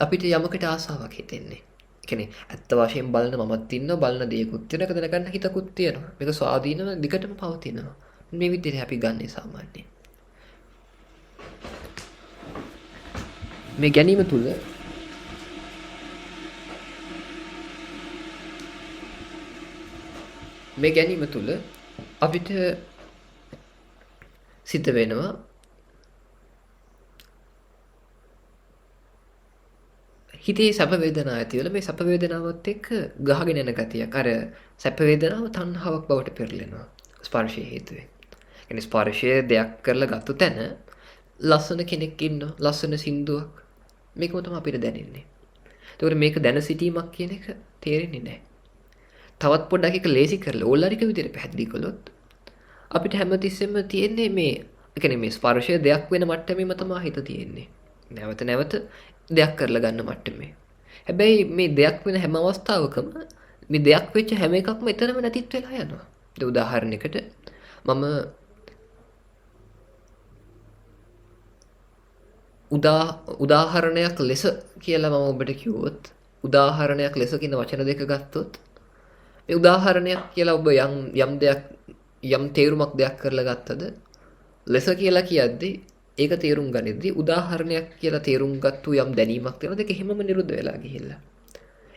අපිට යමකට ආසාවක් හිතෙන්නේ. ඒ කියන්නේ ඇත්ත වශයෙන් බලන මමත් ඉන්නවා, බලන දේකුත් තියෙනවා, ඒක දැනගන්න හිතකුත් තියෙනවා. මේක ස්වාධීනව දිගටම පවතිනවා. මේ විදිහට අපි ගන්නේ සාමාන්‍යයෙන්. මේ ගැනීම තුල මේ ගැනීම තුළ අපිට සිද්ධ වෙනවා හිතේ සැප වේදනා ඇති වෙලා මේ සැප වේදනාවත් එක්ක ගහගෙන යන ගතියක්. අර සැප වේදනාව තණ්හාවක් බවට පෙරලෙනවා ස්පර්ශයේ හේතුවෙන්. කියන්නේ ස්පර්ශය දෙයක් කරලා ගත්ත තැන ලස්සන කෙනෙක් ඉන්නවා, ලස්සන සින්දුවක්. මේකම තමයි අපිට දැනෙන්නේ. ඒකෝර මේක දැන සිටීමක් කියන එක තේරෙන්නේ නැහැ. තවත් පොඩ්ඩක් එක ලේසි කරලා ඕලාරික විදිහට පැහැදිලි කළොත් අපිට හැමතිස්සෙම තියෙන්නේ මේ කියන්නේ මේ ස්පර්ශය දෙයක් වෙන මට්ටමේම තමයි හිත තියෙන්නේ. නැවත නැවත දෙයක් කරලා ගන්න මට්ටමේ. හැබැයි මේ දෙයක් වෙන හැම අවස්ථාවකම මේ දෙයක් වෙච්ච හැම එකක්ම එතරම් නැතිත් වෙලා යනවා. ඒ උදාහරණයකට මම උදාහරණයක් ලෙස කියලා මම ඔබට කිව්වොත් උදාහරණයක් ලෙස කියන වචන දෙක ගත්තොත් මේ උදාහරණයක් කියලා ඔබ යම් දෙයක් යම් තේරුමක් දෙයක් කරලා ගත්තද ලෙස කියලා කියද්දී ඒක තේරුම් ගනිද්දී උදාහරණයක් කියලා තේරුම් ගත්තු යම් දැනීමක් තියෙනවා දෙක හිමම නිරුද්ධ වෙලා ගිහිල්ලා.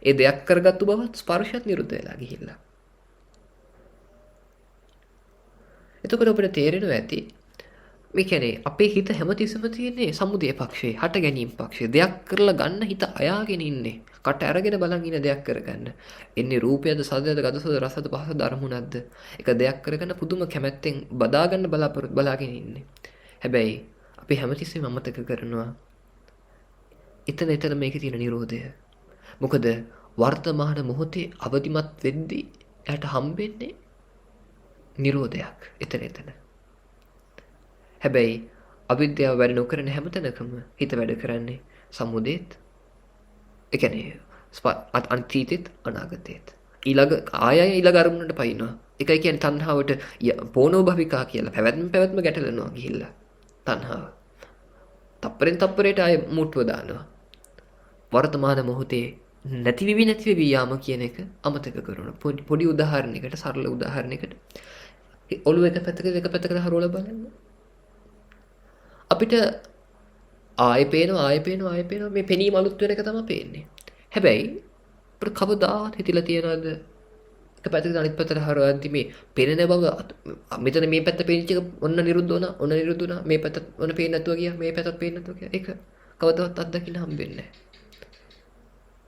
ඒ දෙයක් කරගත්තු බවත් ස්පර්ශයත් නිරුද්ධ වෙලා ගිහිල්ලා. එතකොට අපිට තේරෙනවා ඇති මේ කියන්නේ අපේ හිත හැමතිස්සෙම තියෙන්නේ සමුදය පක්ෂේ, හට ගැනීම පක්ෂේ. දෙයක් කරලා ගන්න හිත අයාගෙන ඉන්නේ. කට අරගෙන බලන් ඉන්න දෙයක් කරගන්න. එන්නේ රූපයද, සද්දයද, ගඳසද, රසද, පහසද, අරමුණක්ද? එක දෙයක් කරගන්න පුදුම කැමැත්තෙන් බදාගන්න බලාගෙන ඉන්නේ. හැබැයි අපි හැමතිස්සෙම අමතක කරනවා එතන මේකේ තියෙන නිරෝධය. මොකද වර්තමාන මොහොතේ අවදිමත් වෙද්දී එයාට හම්බෙන්නේ නිරෝධයක් එතන. හැබැයි අවිද්‍යාව වැඩ නොකරන හැමතැනකම හිත වැඩ කරන්නේ සමුදේත්. ඒ කියන්නේ අතීතෙත් අනාගතෙත්. ඊළඟ අරමුණට පයින්නවා. ඒකයි කියන්නේ තණ්හාවට පෝනෝ භවිකා කියලා පැවැත්ම ගැටලනවා ගිහිල්ලා. තණ්හාව. තප්පරෙන් තප්පරයට ආය මුට්ටුව දානවා. වර්තමාන මොහොතේ නැති වෙවි යාම කියන එක අමතක කරනවා. පොඩි උදාහරණයකට, සරල උදාහරණයකට ඔළුව එක පැත්තකට හරවලා බලන්න. අපිට ආයෙ පේනවා මේ පෙනීම අලුත් වෙන එක තමයි පේන්නේ. හැබැයි අපිට කවදාවත් හිතලා තියනවද එක පැත්තකට අනිත් පැත්තට හරවද්දි මේ පෙනෙන බව මෙතන මේ පැත්ත පේනිච්ච එක ඔන්න නිරුද්ධ වුණා මේ පැත්ත ඔන්න පේන්නේ නැතුව ගියා මේ පැත්තත් පේන්නේ නැතුව ගියා. ඒක කවදාවත් අත්දකින්න හම්බෙන්නේ නැහැ.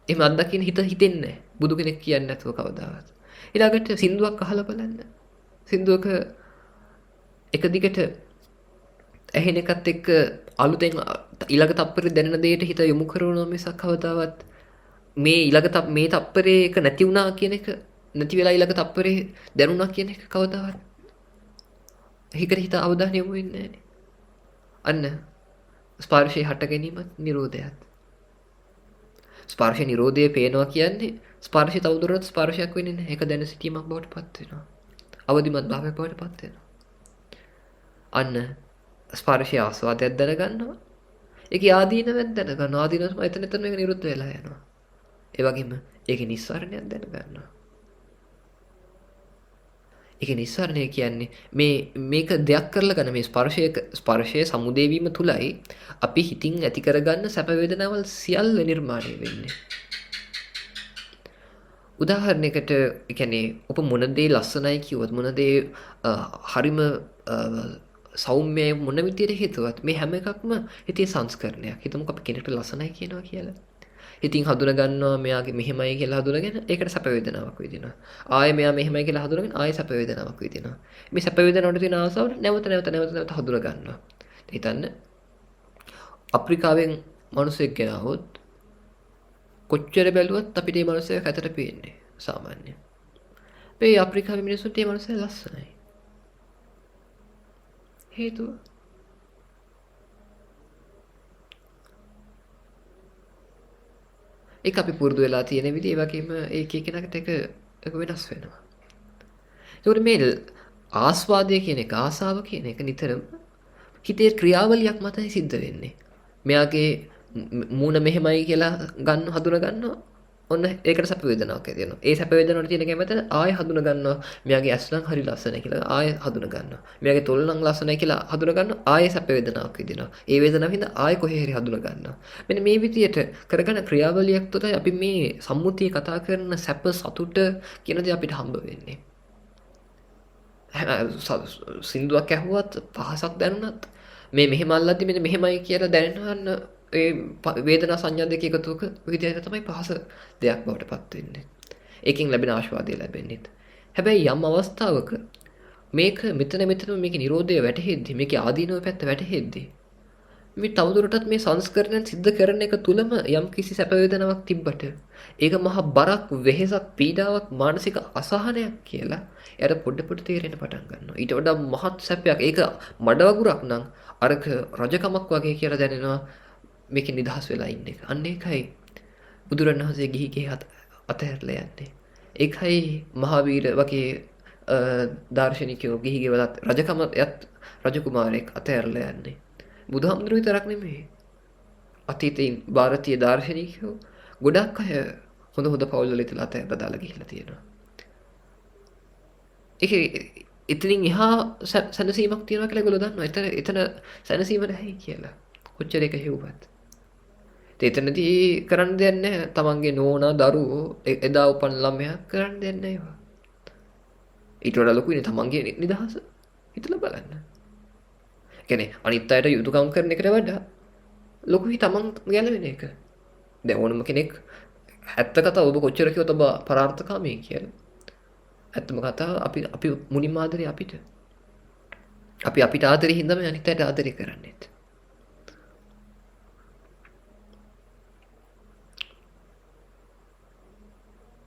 එහෙම අත්දකින්න හිතෙන්නේ නැහැ. බුදු කෙනෙක් කියන්නේ නැතුව කවදාවත්. ඊළඟට සින්දුවක් අහලා බලන්න. සින්දුවක එක දිගට ඇහෙන එකත් එක්ක අලුතෙන් ඊළඟ තප්පරේ දැනෙන දෙයට හිත යොමු කරනවා මිසක් කවදාවත් මේ මේ තප්පරේ එක නැති වුණා කියන එක නැති වෙලා ඊළඟ තප්පරේ දැනුණා කියන එක කවදාවත් හිකට හිත අවධානය යොමු වෙන්නේ නැහැ. අන්න ස්පර්ශයේ හට ගැනීමත් නිරෝධයත්. ස්පර්ශ නිරෝධය පේනවා කියන්නේ ස්පර්ශය තවදුරටත් ස්පර්ශයක් වෙන්නේ නැහැ. ඒක දැන සිටීමක් බවට පත් වෙනවා. අවදිමත් භාවයක් බවට පත් වෙනවා. අන්න ස්පර්ශය ආස්වාදයක් දැනගන්නවා. ඒකේ ආදීනවත් දැනගන්නවා. ආදීනවත් එතන මේක නිරුද්ධ වෙලා යනවා. ඒ වගේම ඒකේ නිස්සාරණයක් දැනගන්නවා. ඒකේ නිස්සාරණය කියන්නේ මේක දෙයක් කරලා ගන්න මේ ස්පර්ශයේ සමුදේ වීම තුලයි අපි හිතින් ඇති කරගන්න සැප වේදනාවල් සියල්ල නිර්මාණය වෙන්නේ. උදාහරණයකට කියන්නේ ඔබ මොන දේ ලස්සනයි කිව්වොත් මොන දේ හරිම සෞම්‍යය මොන විදියට හිතුවත් මේ හැම එකක්ම හිතේ සංස්කරණයක්. හිතමුකෝ අපි කෙනෙක්ට ලස්සනයි කියනවා කියලා. ඉතින් හඳුන ගන්නවා මෙයාගේ මෙහෙමයි කියලා හඳුනගෙන ඒකට සැප වේදනාවක් විඳිනවා. ආයෙ මෙයා මෙහෙමයි කියලා හඳුනගෙන ආයෙ සැප වේදනාවක් විඳිනවා. මේ සැප වේදනාවට තියෙන ආසාව නැවත හඳුන ගන්නවා. හිතන්න අප්‍රිකාවෙන් මිනිසෙක් ගෙනාවොත් කොච්චර බැලුවත් අපිට මේ මිනිස්සයා කැතට පේන්නේ සාමාන්‍යයෙන්. මේ අප්‍රිකාවේ මිනිස්සුන්ට මේ මිනිස්සයා ලස්සනයි. හේතුව ඒක අපි පුරුදු වෙලා තියෙන විදිහ ඒ වගේම ඒක එකිනෙකට එක වෙනස් වෙනවා. ඒකට මේ ආස්වාදය කියන එක ආසාව කියන එක නිතරම හිතේ ක්‍රියාවලියක් මතයි සිද්ධ වෙන්නේ. මෙයාගේ මූණ මෙහෙමයි කියලා හඳුන ගන්නවා. ඔන්න ඒකට සැප වේදනාවක් ඇති වෙනවා. ඒ සැප වේදනාවට තියෙන කැමැත්ත ආයෙ හඳුන ගන්නවා. මෙයාගේ ඇස් නම් හරි ලස්සනයි කියලා ආයෙ හඳුන ගන්නවා. මෙයාගේ තොල් නම් ලස්සනයි කියලා හඳුන ගන්නවා. ආයෙ සැප වේදනාවක් විඳිනවා. ඒ වේදනාව හින්දා ආයෙ කොහේ හරි හඳුන ගන්නවා. මෙන්න මේ විදියට කරගෙන ක්‍රියාවලියක් තුළ අපි මේ සම්මුතිය කතා කරන සැප සතුට කියන දේ අපිට හම්බ වෙන්නේ. සින්දුවක් ඇහුවත් පහසක් දැනුණත් මේ මෙහෙම අල්ලද්දි මෙන්න මෙහෙමයි කියලා දැනනවන්න ඒ වේදනා සංඥා දෙක එකතුවක විදිහට තමයි පහස දෙයක් බවට පත් වෙන්නේ. ඒකෙන් ලැබෙන ආස්වාදය ලැබෙන්නේ. හැබැයි යම් අවස්ථාවක මේක මෙතන මේක නිරෝධය වැටහෙද්දි මේකේ ආදීනව පැත්ත වැටහෙද්දි මේ තවදුරටත් මේ සංස්කරණයන් සිද්ධ කරන එක තුලම යම් කිසි සැප වේදනාවක් තිබ්බට ඒක මහා බරක් වෙහෙසක් පීඩාවක් මානසික අසහනයක් කියලා එයාට පොඩ තේරෙන්න පටන් ගන්නවා. ඊට වඩා මහත් සැපයක් ඒක මඩ වගුරක් නම් අරක රජකමක් වගේ කියලා දැනෙනවා මේකේ නිදහස් වෙලා ඉන්න එක. අන්න ඒකයි බුදුරණවහන්සේ ගිහි අතහැරලා යන්නේ. ඒකයි මහාවීර වගේ දාර්ශනිකයෝ ගිහි ගෙවලත් රජකම යත් රජකුමාරයෙක් අතහැරලා යන්නේ. බුදුහාමුදුරුවෝ විතරක් නෙමෙයි. අතීතයේ ಭಾರತೀಯ දාර්ශනිකයෝ ගොඩක් අය හොඳ පවුල් වල ඉතලා අතහැරලා දාලා ගිහිල්ලා තියෙනවා. ඒක එතනින් එහා සැනසීමක් තියෙනවා කියලා ඒගොල්ලෝ දන්නවා. එතන සැනසීම නැහැ කියලා. කොච්චර එක හෙව්වත්. එතනදී කරන්න දෙයක් නැහැ. තමන්ගේ නෝනා දරුවෝ එදා උපන් ළමයා කරන්න දෙයක් නැහැ. ඊට වඩා ලොකුනේ තමන්ගේ නිදහස. හිතලා බලන්න. කියන්නේ අනිත් අයට යුතුයකම් කරන එකට වඩා ලොකුයි තමන් ගැලවෙන එක. දැන් ඕනම කෙනෙක් ඇත්ත කතාව ඔබ කොච්චර කිව්වොත් ඔබ පරාර්ථකාමී කියලා. ඇත්තම කතාව අපි මුලින්ම ආදරේ අපිට. අපිට ආදරේ හින්දාම අනිත් අයට ආදරේ කරන්නේත්.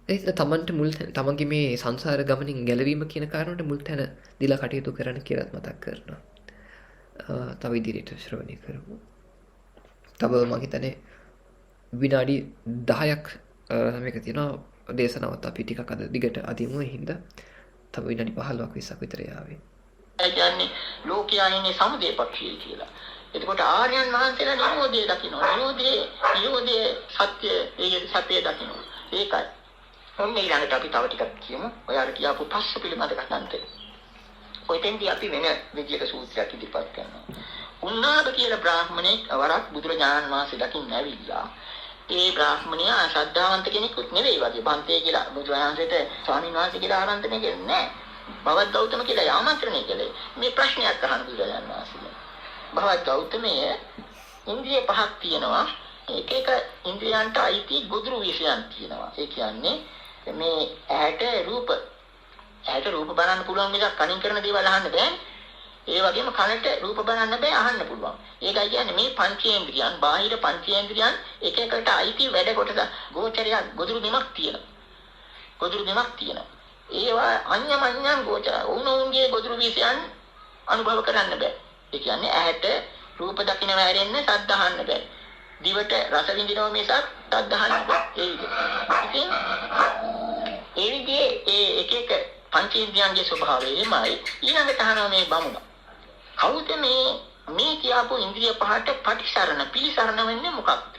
ඒක තමන්ට තමන්ගේ මේ සංසාර ගමනින් ගැලවීම කියන කාරණාවට මුල් තැන දීලා කටයුතු කරන්න කියලා මතක් කරනවා. තව ඉදිරියට ශ්‍රවණය කරමු. තව මම හිතන්නේ විනාඩි 10ක් මේක තියෙනවා දේශනාවත් අපි ටිකක් අද දිගට අදිමු හින්දා තව විනාඩි 15ක් 20ක් විතර යාවේ. ඒ කියන්නේ ලෝකයා ඉන්නේ සමුදය පක්ෂයේ කියලා. එතකොට ආර්යයන් වහන්සේලා නිරෝධය දකිනවා. නිරෝධයේ සත්‍ය ඒ සත්‍යය දකිනවා. ඒකයි. ඔන්න ඊළඟට අපි තව ටිකක් කියමු. ඔය අර කියාපු පස්ස පිළිබඳ කතාන්තේ. ඔතෙන්දී අපි වෙන විදියට සූත්‍රයක් ඉදිරිපත් කරනවා. උන්නාද කියලා බ්‍රාහ්මණෙක් වරක් බුදුරජාණන් වහන්සේ දකින්න ඇවිල්ලා ඒ බ්‍රාහ්මණයා ශ්‍රද්ධාවන්ත කෙනෙකුත් නෙවෙයි වගේ බන්තේ කියලා බුදුරජාණන් වහන්සේට ස්වාමීන් වහන්සේ කියලා ආරාධනය කරන්නේ නැහැ. භවත් ගෞතම කියලා ආමන්ත්‍රණය කළේ. මේ ප්‍රශ්නයක් අහන බුදුරජාණන් වහන්සේ. භවත් ගෞතමයේ ඉන්ද්‍රිය පහක් තියෙනවා. එක ඉන්ද්‍රියන්ට අයිති ගොදුරු විෂයන් තියෙනවා. ඒ කියන්නේ මේ ඇහැට රූප බලන්න පුළුවන් මිසක් කනින් කරන දේවල් අහන්න බෑ. ඒ වගේම කනට රූප බලන්න බෑ අහන්න පුළුවන්. ඒකයි කියන්නේ මේ පංචේන්ද්‍රියන්, බාහිර පංචේන්ද්‍රියන් එක එකට අයිති වැඩ කොටස ගෝචරයක් ගොදුරු දෙමක් තියෙනවා. ඒවා අඤ්ඤමඤ්ඤං ගෝචර. උන්වන්ගේ ගොදුරු විෂයන් අනුභව කරන්න බෑ. ඒ කියන්නේ ඇහැට රූප දකින්න වැරෙන්න සද්ද අහන්න බෑ. දිවට රස විඳිනව මිසක් සද්ද අහන්න බෑ. ඉතින් ඒ විදිහේ ඒ එක පංචේන්ද්‍රයන්ගේ ස්වභාවය එමය. ඊළඟට අහනවා මේ බමුණ. කවුද මේ කියපු ඉන්ද්‍රිය පහට පිළිසරණ වෙන්නේ මොකක්ද?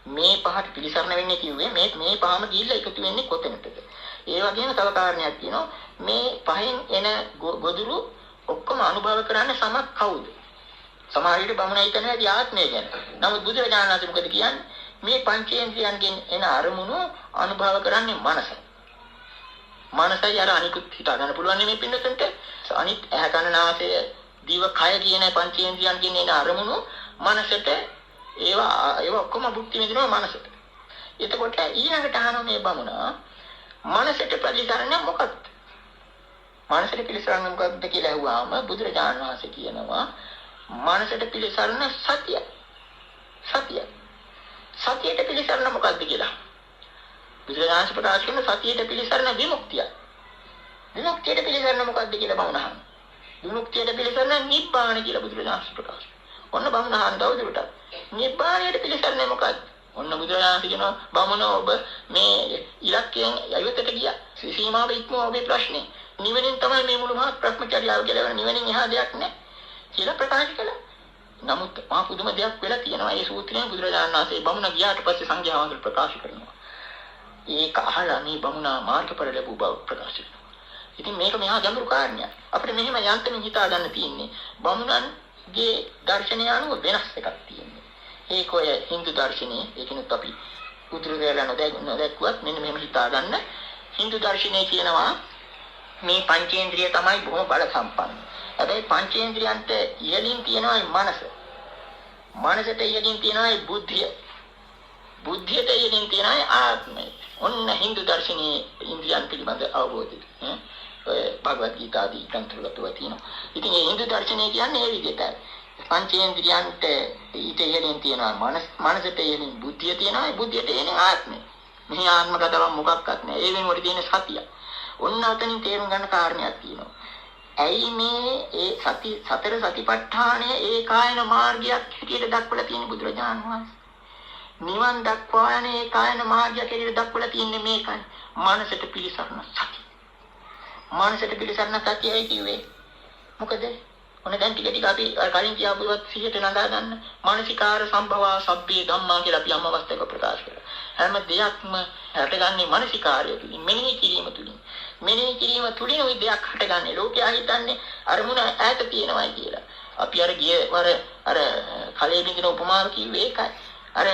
මේ පහට පිළිසරණ වෙන්නේ කිව්වේ මේ පහම ගිහිල්ලා එකතු වෙන්නේ කොතැනටද? ඒ වගේම තව කාරණයක් තියෙනවා. මේ පහෙන් එන ගොදුරු ඔක්කොම අනුභව කරන්න සමත් කවුද? සමහර විට බමුණ හිතන්නේ ආත්මය ගැන. නමුත් බුදුරජාණන් වහන්සේ මොකද කියන්නේ? මේ පංචේන්ද්‍රයන්ගෙන් එන අරමුණු අනුභව කරන්නේ මනස. මනසයි අර අනිකුත් හිතා ගන්න පුළුවන් මේ පින්නතන්ට අනිත් ඇහැ කන නාසය දිව කය කියන පංචේන්ද්‍රයන්ගෙන් එන අරමුණු මනසට ඒවා ඔක්කොම භුක්ති විඳිනවා මනසට. එතකොට ඊළඟට අහනවා මේ බමුණ මනසට පිළිසරණ මොකක්ද? මනසට පිළිසරණ මොකක්ද කියලා අහුවාම බුදුරජාණන් වහන්සේ කියනවා මනසට පිළිසරණ සතිය. සතියට පිළිසරණ මොකක්ද කියලා. බුදුරජාණන් ප්‍රකාශ කරන සතියට පිළිසරණ විමුක්තිය. විමුක්තියට පිළිසරණ මොකක්ද කියලා බමුණ අහනවා. විමුක්තියට පිළිසරණ නිබ්බාන කියලා බුදුරජාණන් ප්‍රකාශ. ඔන්න බමුණ අහන දවදුරට නිබ්බාණයට පිළිසරණ මොකක්ද? ඔන්න බුදුරජාණන් කියනවා බමුණ ඔබ මේ ඉලක්කයෙන් අයුතට ගියා. සීමාව ඉක්මව ඔබේ ප්‍රශ්නේ. නිවෙනින් තමයි මේ මුළු මහත් ප්‍රඥාචර්යාව කියලා නිවෙනින් එහා දෙයක් නැහැ කියලා ප්‍රකාශ කළා. නමුත් මහා පුදුම දෙයක් වෙලා තියෙනවා. ඒ සූත්‍රයෙන් බුදුරජාණන් වහන්සේ බමුණ ගියාට පස්සේ සංඝයා වහන්සේ ප්‍රකාශ කරනවා. ඒක අහලා මේ බමුණා මාර්ගඵල ලැබුව බව ප්‍රකාශ කරනවා. ඉතින් මේක මෙහා ගැඹුරු කාරණයක්. අපිට මෙහෙම යන්තමින් හිතා ගන්න තියෙන්නේ. බමුණන්ගේ දර්ශනය අනුව වෙනස් එකක් තියෙනවා. ඒක ඔය Hindu දර්ශනයේ ඒකිනුත් අපි උතුරු දේශන නොදැක්කුවත් මෙන්න මෙහෙම හිතා ගන්න. Hindu දර්ශනයේ කියනවා මේ පංචේන්ද්‍රිය තමයි බොහොම බල සම්පන්න. හැබැයි පංචේන්ද්‍රියන්ට ඉහළින් තියෙනවා මනස. මනසට ඉහළින් තියෙනවා බුද්ධිය. බුද්ධියට ඉහළින් තියෙනවා ආත්මය. ඔන්න Hindu දර්ශනයේ ඉන්ද්‍රියන් පිළිබඳ අවබෝධය. ඔය භගවත් ගීතාදී ග්‍රන්ථවල තියෙනවා. ඉතින් මේ Hindu දර්ශනය කියන්නේ ඒ විදිහටයි. පංචේන්ද්‍රියන්ට ඊට ඉහළින් තියෙනවා මනසට ඉහළින් බුද්ධිය තියෙනවා. බුද්ධියට ඉහළින් ආත්මය. මේ ආත්මගතව මොකක්වත් නැහැ. ඒ වෙනුවට තියෙන සතිය. ඔන්න අතනින් තේරුම් ගන්න කාරණයක් තියෙනවා. ඇයි මේ ඒ සතර සතිපට්ඨානය ඒකායන මාර්ගයක් හැටියට දක්වලා තියෙන බුදුරජාණන් වහන්සේ? නිවන් දක්වා යන ඒකායන මාර්ගයක් හැටියට දක්වලා තියෙන්නේ මේකයි. මනසට පිළිසරණ සතිය. මනසට පිළිසරණ සතියයි කිව්වේ. මොකද? ඔන්න දැන් ටික අපි කලින් කියාපුවත් සිහියට නගා ගන්න. මානසිකාර සම්භවා සබ්බේ ධම්මා කියලා අපි අම අවස්ථාවක ප්‍රකාශ කරා. හැම දෙයක්ම හටගන්නේ මානසිකාරය තුලින්, මෙනෙහි කිරීම තුලින්. මෙනෙහි කිරීම තුලින් ওই දෙයක් හටගන්නේ. ලෝකයා හිතන්නේ අරමුණ ඈත තියෙනවායි කියලා. අපි අර ගිය වර අර කලයේ බින්දින උපමාව කිව්වේ ඒකයි. අර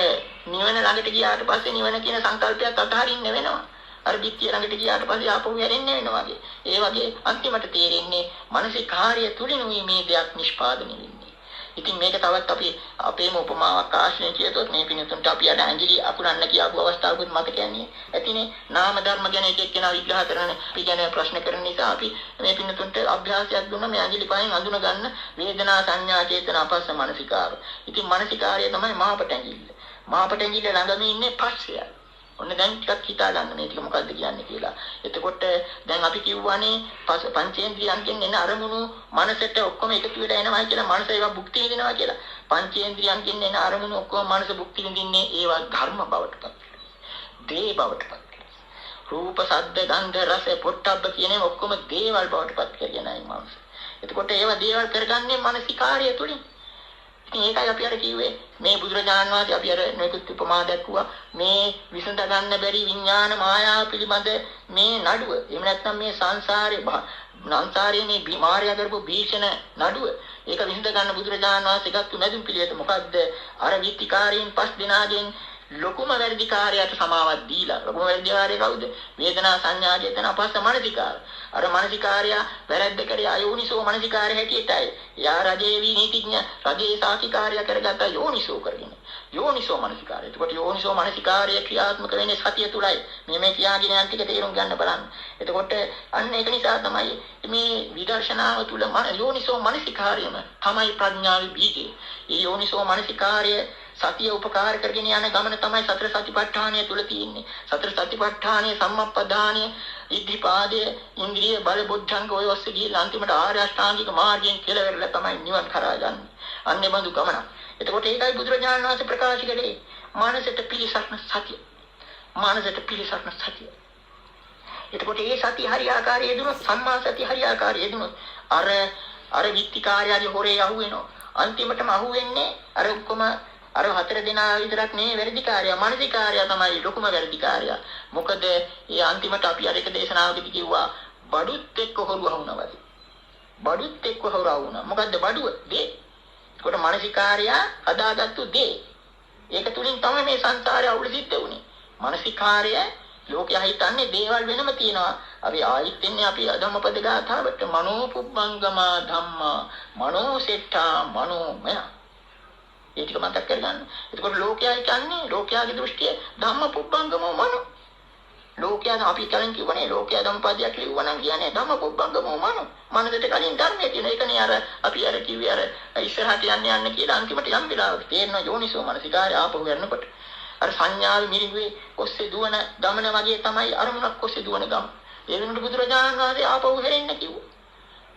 නිවන ළඟට ගියාට පස්සේ නිවන කියන සංකල්පයත් අතහරින්න වෙනවා. අර පිටිය ළඟට ගියාට පස්සේ ආපහු හැරෙන්න වෙනවා වගේ. ඒ වගේ අන්තිමට තේරෙන්නේ මානසිකාර්ය තුලිනුයි මේ දෙයක් නිෂ්පාදනය වෙන්නේ. ඉතින් මේක තවත් අපි අපේම උපමාවක් ආශ්‍රයෙන් කියතොත් මේ පිණුතුන්ට අපි අර ඇඟිලි අකුරන්න කියාපු අවස්ථාවකුත් මතකයන්නේ. ඇතිනේ නාම ධර්ම ගැන එක එක්කෙනා විග්‍රහ කරන අපි ගැන ප්‍රශ්න කරන නිසා අපි මේ පිණුතුන්ට අභ්‍යාසයක් දුන්නා මේ ඇඟිලි පහෙන් අඳුන ගන්න වේදනා සංඥා චේතන අපස්ස මානසිකාර. ඉතින් මානසිකාර්ය තමයි මහපට ඇඟිල්ල. මහපට ඇඟිල්ල ළඟම ඉන්නේ පස්සෙයි. ඔන්න දැන් ටිකක් හිතා ගන්න මේ ටික මොකද්ද කියන්නේ කියලා. එතකොට දැන් අපි කියවනේ පංචේන්ද්‍රියන්ගෙන් එන අරමුණු මනසට ඔක්කොම එකතු වෙලා එනවා කියලා මනස ඒවා භුක්ති විඳිනවා කියලා. පංචේන්ද්‍රියන්ගෙන් එන අරමුණු ඔක්කොම මනස භුක්ති විඳින්නේ ඒවා ධර්ම බවට පත්. දේ බවට පත්. රූප, ශබ්ද, ගන්ධ, රස, පොට්ටබ්බ කියන ඔක්කොම දේවල් බවට පත් කරගෙනයි මනස. එතකොට ඒවා දේවල් කරගන්නේ මානසිකාර්ය තුලින්. ඉතින් ඒකයි අපි අර කිව්වේ මේ බුදුරජාණන් වහන්සේ අපි අර නොයෙකුත් උපමා දැක්වුවා මේ විසඳ ගන්න බැරි විඥාන මායාව පිළිබඳ මේ නඩුව. එහෙම නැත්නම් මේ සංසාරයේ මේ බිමාරිය කරපු භීෂණ නඩුව. ඒක විසඳ ගන්න බුදුරජාණන් වහන්සේ ගත්තු මැදුම් පිළිවෙත මොකද්ද? අර විත්තිකාරීන් 5 දෙනාගෙන් ලොකුම වැඩිකාරයට සමාවක් දීලා. ලොකුම වැඩිකාරය කවුද? වේදනා සංඥා චේතන අපස්ස මනසිකාර. අර මනසිකාරය වැරද්ද කරේ අයෝනිසෝ මනසිකාරය හැටියටයි. යා රජේවි නීතිඥ රජේ සාතිකාරය කරගත්ත යෝනිසෝ කරගෙන. යෝනිසෝ මනසිකාරය. එතකොට යෝනිසෝ මනසිකාරය ක්‍රියාත්මක වෙන්නේ සතිය තුලයි. මේ කියාගෙන යන ටික තේරුම් ගන්න බලන්න. එතකොට අන්න ඒක නිසා තමයි මේ විදර්ශනාව තුල යෝනිසෝ මනසිකාරයම තමයි ප්‍රඥාවේ බීජය. මේ යෝනිසෝ මනසිකාරය සතිය උපකාර කරගෙන යන ගමන තමයි සතර සතිපට්ඨානය තුල තියෙන්නේ. සතර සතිපට්ඨානයේ සම්මප්පදානය, ඉද්ධිපාදය, ඉන්ද්‍රිය බල බුද්ධංග ඔය ඔස්සේ ගිහිල්ලා අන්තිමට ආර්ය අෂ්ටාංගික මාර්ගයෙන් කෙලවෙරලා තමයි නිවන් කරා යන්නේ. අන්නේ බඳු ගමන. එතකොට ඒකයි බුදුරජාණන් වහන්සේ ප්‍රකාශ කළේ මානසයට පිළිසරණ සතිය. මානසයට පිළිසරණ සතිය. එතකොට මේ සතිය හරියාකාරයේ දුනොත් සම්මා සතිය හරියාකාරයේ දුනොත් අර විත්තිකාරයගේ හොරේ අහුවෙනවා. අන්තිමටම අහුවෙන්නේ අර ඔක්කොම අර 4 දෙනා විතරක් නෙවෙයි වැඩිකාරයා මානසිකාරයා තමයි ලොකුම වැඩිකාරයා. මොකද ඒ අන්තිමට අපි අර එක දේශනාවකදී කිව්වා බඩුත් එක්ක හොරුවා වුණා වගේ. බඩුත් එක්ක හොරුවා වුණා. මොකද්ද බඩුව? දේ. ඒකට මානසිකාරයා හදාගත්තු දේ. ඒක තුලින් තමයි මේ සංසාරය අවුල සිද්ධ වුනේ. මානසිකාරය ලෝකයා හිතන්නේ දේවල් වෙනම තියෙනවා. අපි ආයිත් එන්නේ අපි ධම්මපද ගාථාවට මනෝපුබ්බංගමා ධම්මා මනෝසෙට්ඨා මනෝමය. ඒක මතක් කරගන්න. එතකොට ලෝකයා කියන්නේ ලෝකයාගේ දෘෂ්ටිය ධම්මපුබ්බංගමෝ මනෝ. ලෝකයා අපි කලින් කියවනේ ලෝකයා ධම්මපදයක් ලියුවා නම් කියන්නේ ධම්මපුබ්බංගමෝ මනෝ. මනසට කලින් ධර්මයේ තියෙන එකනේ අර අපි අර කිව්වේ අර ඉස්සරහට යන්න කියලා අන්තිමට යම් වෙලාවක තේරෙන යෝනිසෝ මනසිකාරය ආපහු යනකොට අර සංඥාවේ මිරිඟුවේ ඔස්සේ දුවන ගමන වගේ තමයි අරමුණක් ඔස්සේ දුවන ගම. ඒ වෙනුවට බුදුරජාණන් වහන්සේ ආපහු හැරෙන්න කිව්වා.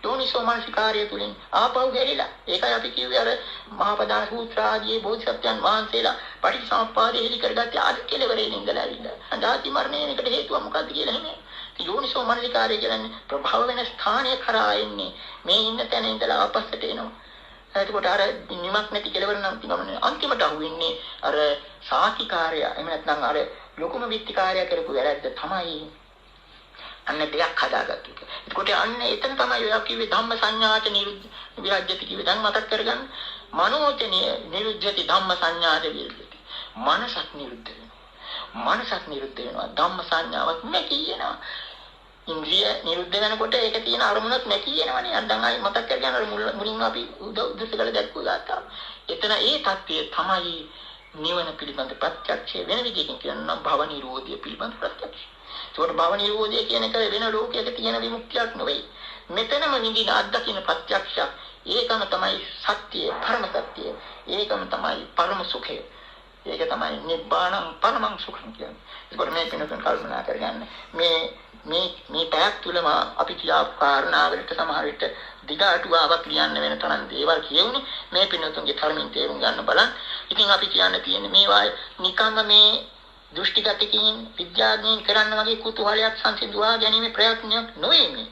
යෝනිසෝ මනසිකාරය තුලින් ආපහු හැරිලා. ඒකයි අපි කිව්වේ අර මහපදාන සූත්‍ර ආදී බෝධිසත්වයන් වහන්සේලා පටිච්චසමුප්පාදේ හිලි කරගත්තේ ආදි කෙලවරේ ඉඳලා ඇවිල්ලා. අදාති මරණයකට හේතුව මොකද්ද කියලා එහෙම. යෝනිසෝ මනසිකාරය කියන්නේ ප්‍රභව වෙන ස්ථානය කරා එන්නේ. මේ ඉන්න තැන ඉඳලා අපස්සට එනවා. එතකොට අර නිමක් නැති කෙලවර නම් තිබුණේ අන්තිමට අහුවෙන්නේ අර සාතිකාරය. එහෙම නැත්නම් අර ලොකුම විත්තිකාරය කරපු වැරද්ද තමයි අන්න දෙයක් හදාගත්තු එක. එතකොට අන්න එතන තමයි ඔය කිව්වේ ධම්ම සංඥාච විරජ්‍යති කිව්වේ. දැන් මතක් කරගන්න. මනෝචනේ නිරුද්ධති ධම්ම සංඥාච විරජ්‍යති. මනසක් නිරුද්ධ වෙනවා. මනසක් නිරුද්ධ වෙනවා. ධම්ම සංඥාවක් නැති වෙනවා. ඉන්ද්‍රිය නිරුද්ධ වෙනකොට ඒක තියෙන අරමුණක් නැති වෙනවනේ. අර දැන් ආයි මතක් කරගෙන අර මුලින්ම අපි උද්දේශකල දැක්වුවා ගත්තා. එතන ඒ தත්ත්වය තමයි නිවන පිළිබඳ ප්‍රත්‍යක්ෂය. වෙන විදිහකින් කියනවා භව නිරෝධය පිළිබඳ ප්‍රත්‍යක්ෂය. ඒකට භව නිරෝධය කියන එක වෙන ලෝකයක තියෙන විමුක්තියක් නෙවෙයි. මෙතනම විඳින අත්දකින්න ප්‍රත්‍යක්ෂයක්. ඒකම තමයි සත්‍යය, පරම සත්‍යය. ඒකම තමයි පරම සුඛය. ඒක තමයි නිබ්බාණං පරමං සුඛං කියන්නේ. ඒකට මේ පිනතුන් කල්පනා කරගන්න. මේ පැයක් තුලම අපි කියා කාරණාවලට සමහර විට දිගටුවාවක් ලියන්න වෙන තරම් දේවල් කියුනේ. මේ පිනතුන්ගේ ධර්මයෙන් තේරුම් ගන්න බලන්න. ඉතින් අපි කියන්න තියෙන්නේ මේවා නිකම්ම මේ දෘෂ්ටිගතකින් විද්‍යාඥයින් කරන්න වගේ කුතුහලයක් සංසිඳුවා ගැනීම ප්‍රයත්නයක් නෙවෙයි මේ.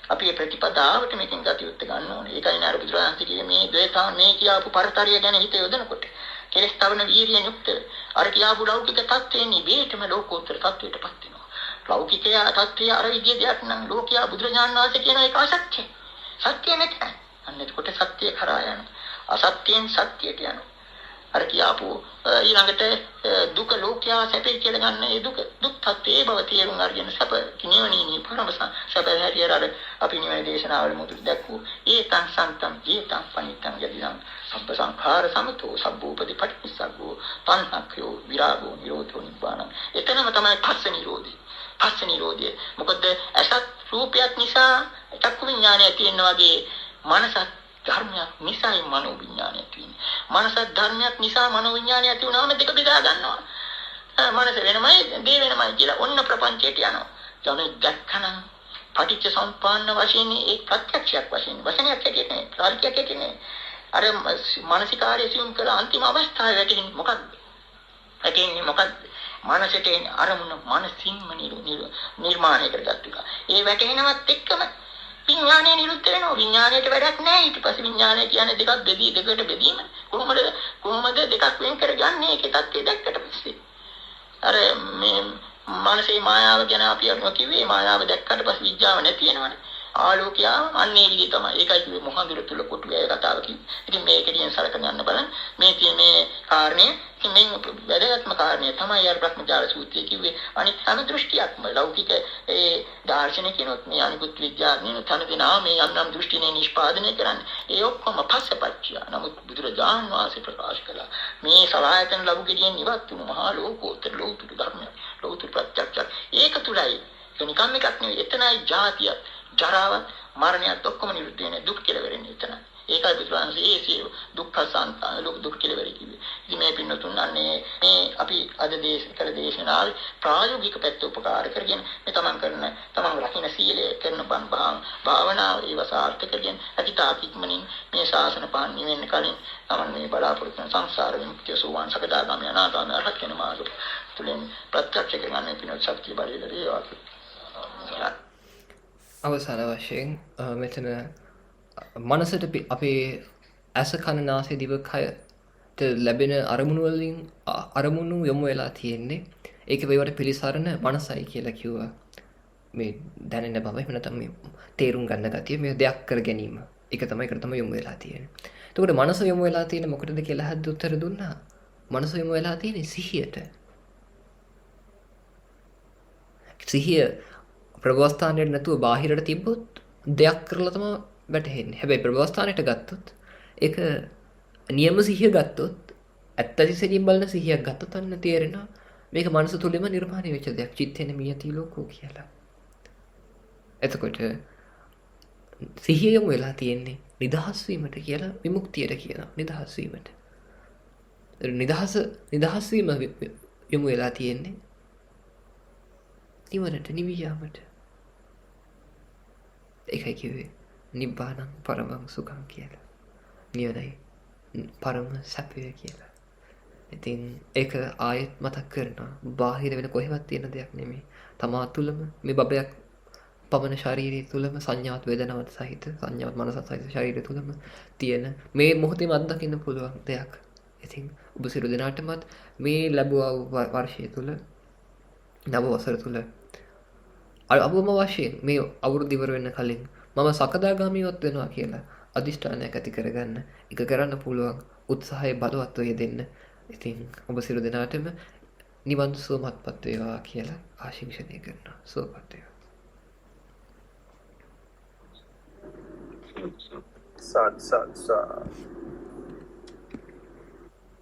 අපි මේ ප්‍රතිපදාවට මේකෙන් ගතියුත් ගන්න ඕනේ. ඒකයි නාර බුදුරජාණන් කියේ මේ ද්වේෂාන් මේ කියාපු පරතරය ගැන හිත යොදනකොට කෙලස් තවන වීර්යයෙන් යුක්ත අර කියාපු ලෞකික තත්ත්වයෙන් නිවේතම ලෝකෝත්තර තත්ත්වයටපත් වෙනවා. ලෞකිකය තත්ත්වය අර විදිය දෙයක් නම් ලෝකයා බුදුරජාණන් වහන්සේ කියන එක අසත්‍ය. සත්‍ය මෙතන. අන්න එතකොට සත්‍ය කරා යන. අසත්‍යයෙන් සත්‍යයට යනවා. අර කියාපු ඊළඟට දුක ලෝකයා සැපේ කියලා ගන්න ඒ දුක් තත්ත්වයේ බව තේරුම් අරගෙන සැප කිනියවණී පරමස සැප හැටියට අර අපි නිවන දේශනාවල මුදුට දැක්වූ ඒතං සන්තං ජීතං පනිතං යදිනම් සබ්බ සංඛාර සමතෝ සබ්බෝපදී පටිච්චසග්ගෝ තණ්හක්ඛයෝ විරාගෝ නිරෝධෝ නිබ්බාණං. එතනම තමයි පස්ස නිරෝධය. පස්ස නිරෝධය. මොකද අසත් රූපයක් නිසා චක්කු විඥානය තියෙන වගේ මනසත් ධර්මයක් නිසායි මනෝ විඥානය තියෙන්නේ. මනස ධර්මයක් නිසා මනෝ විඥානය ඇති වුණාම දෙක බෙදා ගන්නවා. මනස වෙනමයි, දේ වෙනමයි කියලා ඔන්න ප්‍රපංචයට යනවා. ජන දැක්කනම් පටිච්ච සම්පන්න වශයෙන් ඒ ප්‍රත්‍යක්ෂයක් වශයෙන් වශනයක් හැටියට නේ, කාර්යයක් හැටියට නේ. අර මානසිකාර්ය සියුම් කළ අන්තිම අවස්ථාවේ වැටෙන්නේ මොකක්ද? වැටෙන්නේ මොකක්ද? මනසට අරමුණ මනසින්ම නිර්මාණය කරගත්තු එක. ඒ වැටෙනවත් එක්කම විඥානය නිරුද්ධ වෙනවා. විඥාණයට වැඩක් නැහැ. ඊට පස්සේ විඥානය කියන්නේ දෙකට බෙදීම. කොහොමද දෙකක් වෙන් කරගන්නේ? ඒකේ தත්ත්වය දැක්කට පස්සේ. අර මේ මානසික මායාව ගැන අපි අර කිව්වේ මායාව දැක්කට පස්සේ විඥාව නැති වෙනවනේ. ආලෝකය අන්නේ විදිහ තමයි. ඒකයි කිව්වේ මොහඳුර තුල කොටු වේ කතාව කිව්වේ. ඉතින් මේකෙන් සලක ගන්න බලන්න. මේ කාරණේ මේ වැදගත්ම කාරණේ තමයි අර බ්‍රහ්මජාල සූත්‍රයේ කිව්වේ අනිත් හැම දෘෂ්ටියක්ම ලෞකික ඒ දාර්ශනිකිනුත් මේ අනිකුත් විද්‍යාඥයන් තනදිනා මේ යම් දෘෂ්ටිනේ නිෂ්පාදනය කරන්නේ. ඒ ඔක්කොම පස්සපච්චය. නමුත් බුදුරජාණන් වහන්සේ ප්‍රකාශ කළා මේ සලආයතන ලැබු ගෙඩියෙන් ඉවත් වුණු මහා ලෝකෝත්තර ලෞතුරු ධර්මය. ලෞතුරු ප්‍රත්‍යක්ෂ. ඒක තුලයි නිකම් එකක් නෙවෙයි. එතනයි ජාතිය, ජරාව, මරණයත් ඔක්කොම නිරුද්ධ වෙන දුක් කියලා වෙරෙන්නේ එතන. ඒකයි බුදුරජාණන්සේ ඒ සියලු දුක්ඛ සංතාන ලෝක දුක් කියලා වෙරි කිව්වේ. ඉතින් මේ පින්නතුන් අන්නේ මේ අපි අද දේශනාවේ ප්‍රායෝගික පැත්ත උපකාර කරගෙන මේ තමන් රකින්න සීලය කරන භාවනාව ඒව සාර්ථක කරගෙන අතිතාපික්මනින් මේ ශාසන පාන්නේ වෙන්න කලින් තමන් මේ බලාපොරොත්තු වෙන සංසාර විමුක්තිය සෝවාන් සකදාගාමී අනාගාමී අරහත් වෙන මාර්ගය තුලින් ප්‍රත්‍යක්ෂ කරගන්න පිණිස ශක්තිය බලය ලැබේවා. අවසාන වශයෙන් මෙතන මනසට අපේ ඇස කන නාසය දිවකයට ලැබෙන අරමුණු වලින් අරමුණු යොමු වෙලා තියෙන්නේ. ඒක වේවට පිළිසරණ මනසයි කියලා කිව්වා. මේ දැනෙන බව එහෙම නැත්නම් මේ තේරුම් ගන්න ගතිය මේ දෙයක් කර ගැනීම. ඒක තමයි යොමු වෙලා තියෙන්නේ. එතකොට මනස යොමු වෙලා තියෙන්නේ මොකටද කියලා හද්ද උත්තර දුන්නා. මනස යොමු වෙලා තියෙන්නේ සිහියට. සිහිය ප්‍රභවස්ථානයට නැතුව බාහිරට තිබ්බොත් දෙයක් කරලා තමයි වැටහෙන්නේ. හැබැයි ප්‍රභවස්ථානයට ගත්තොත් ඒක නියම සිහිය ගත්තොත් ඇත්තසිසින් බලන සිහියක් ගත්තොත් අන්න තේරෙනවා මේක මනස තුළම නිර්මාණය වෙච්ච දෙයක්. චිත්තේන මියති ලෝකෝ කියලා. එතකොට සිහිය යොමු වෙලා තියෙන්නේ නිදහස් වීමට කියලා විමුක්තියට කියනවා. නිදහස් වීමට. නිදහස් වීම යොමු වෙලා තියෙන්නේ නිවනට නිවියාමට. ඒකයි කිව්වේ නිබ්බාණං පරමං සුඛං කියලා. නිවනයි පරම සැපය කියලා. ඉතින් ඒක ආයෙත් මතක් කරනවා. බාහිර වෙන කොහෙවත් තියෙන දෙයක් නෙමෙයි. තමා තුළම මේ බබයක් පමණ ශරීරය තුළම සංඥාත් වේදනාවත් සහිත සංඥාවත් මනසත් සහිත ශරීරය තුළම තියෙන මේ මොහොතේම අත්දකින්න පුළුවන් දෙයක්. ඉතින් ඔබ සියලු දෙනාටමත් මේ ලැබුවා වර්ෂය තුළ නව වසර තුළ අවම වශයෙන් මේ අවුරුදු ඉවර වෙන්න කලින් මම සකදාගාමීවත් වෙනවා කියලා අදිෂ්ඨානයක් ඇති කරගන්න. ඒක කරන්න පුළුවන් උත්සාහය බලවත්ව යෙදෙන්න. ඉතින් ඔබ සියලු දෙනාටම නිවන් සුවපත්පත් වේවා කියලා ආශිර්වාද කරනවා. සුවපත් වේවා. साध साध साध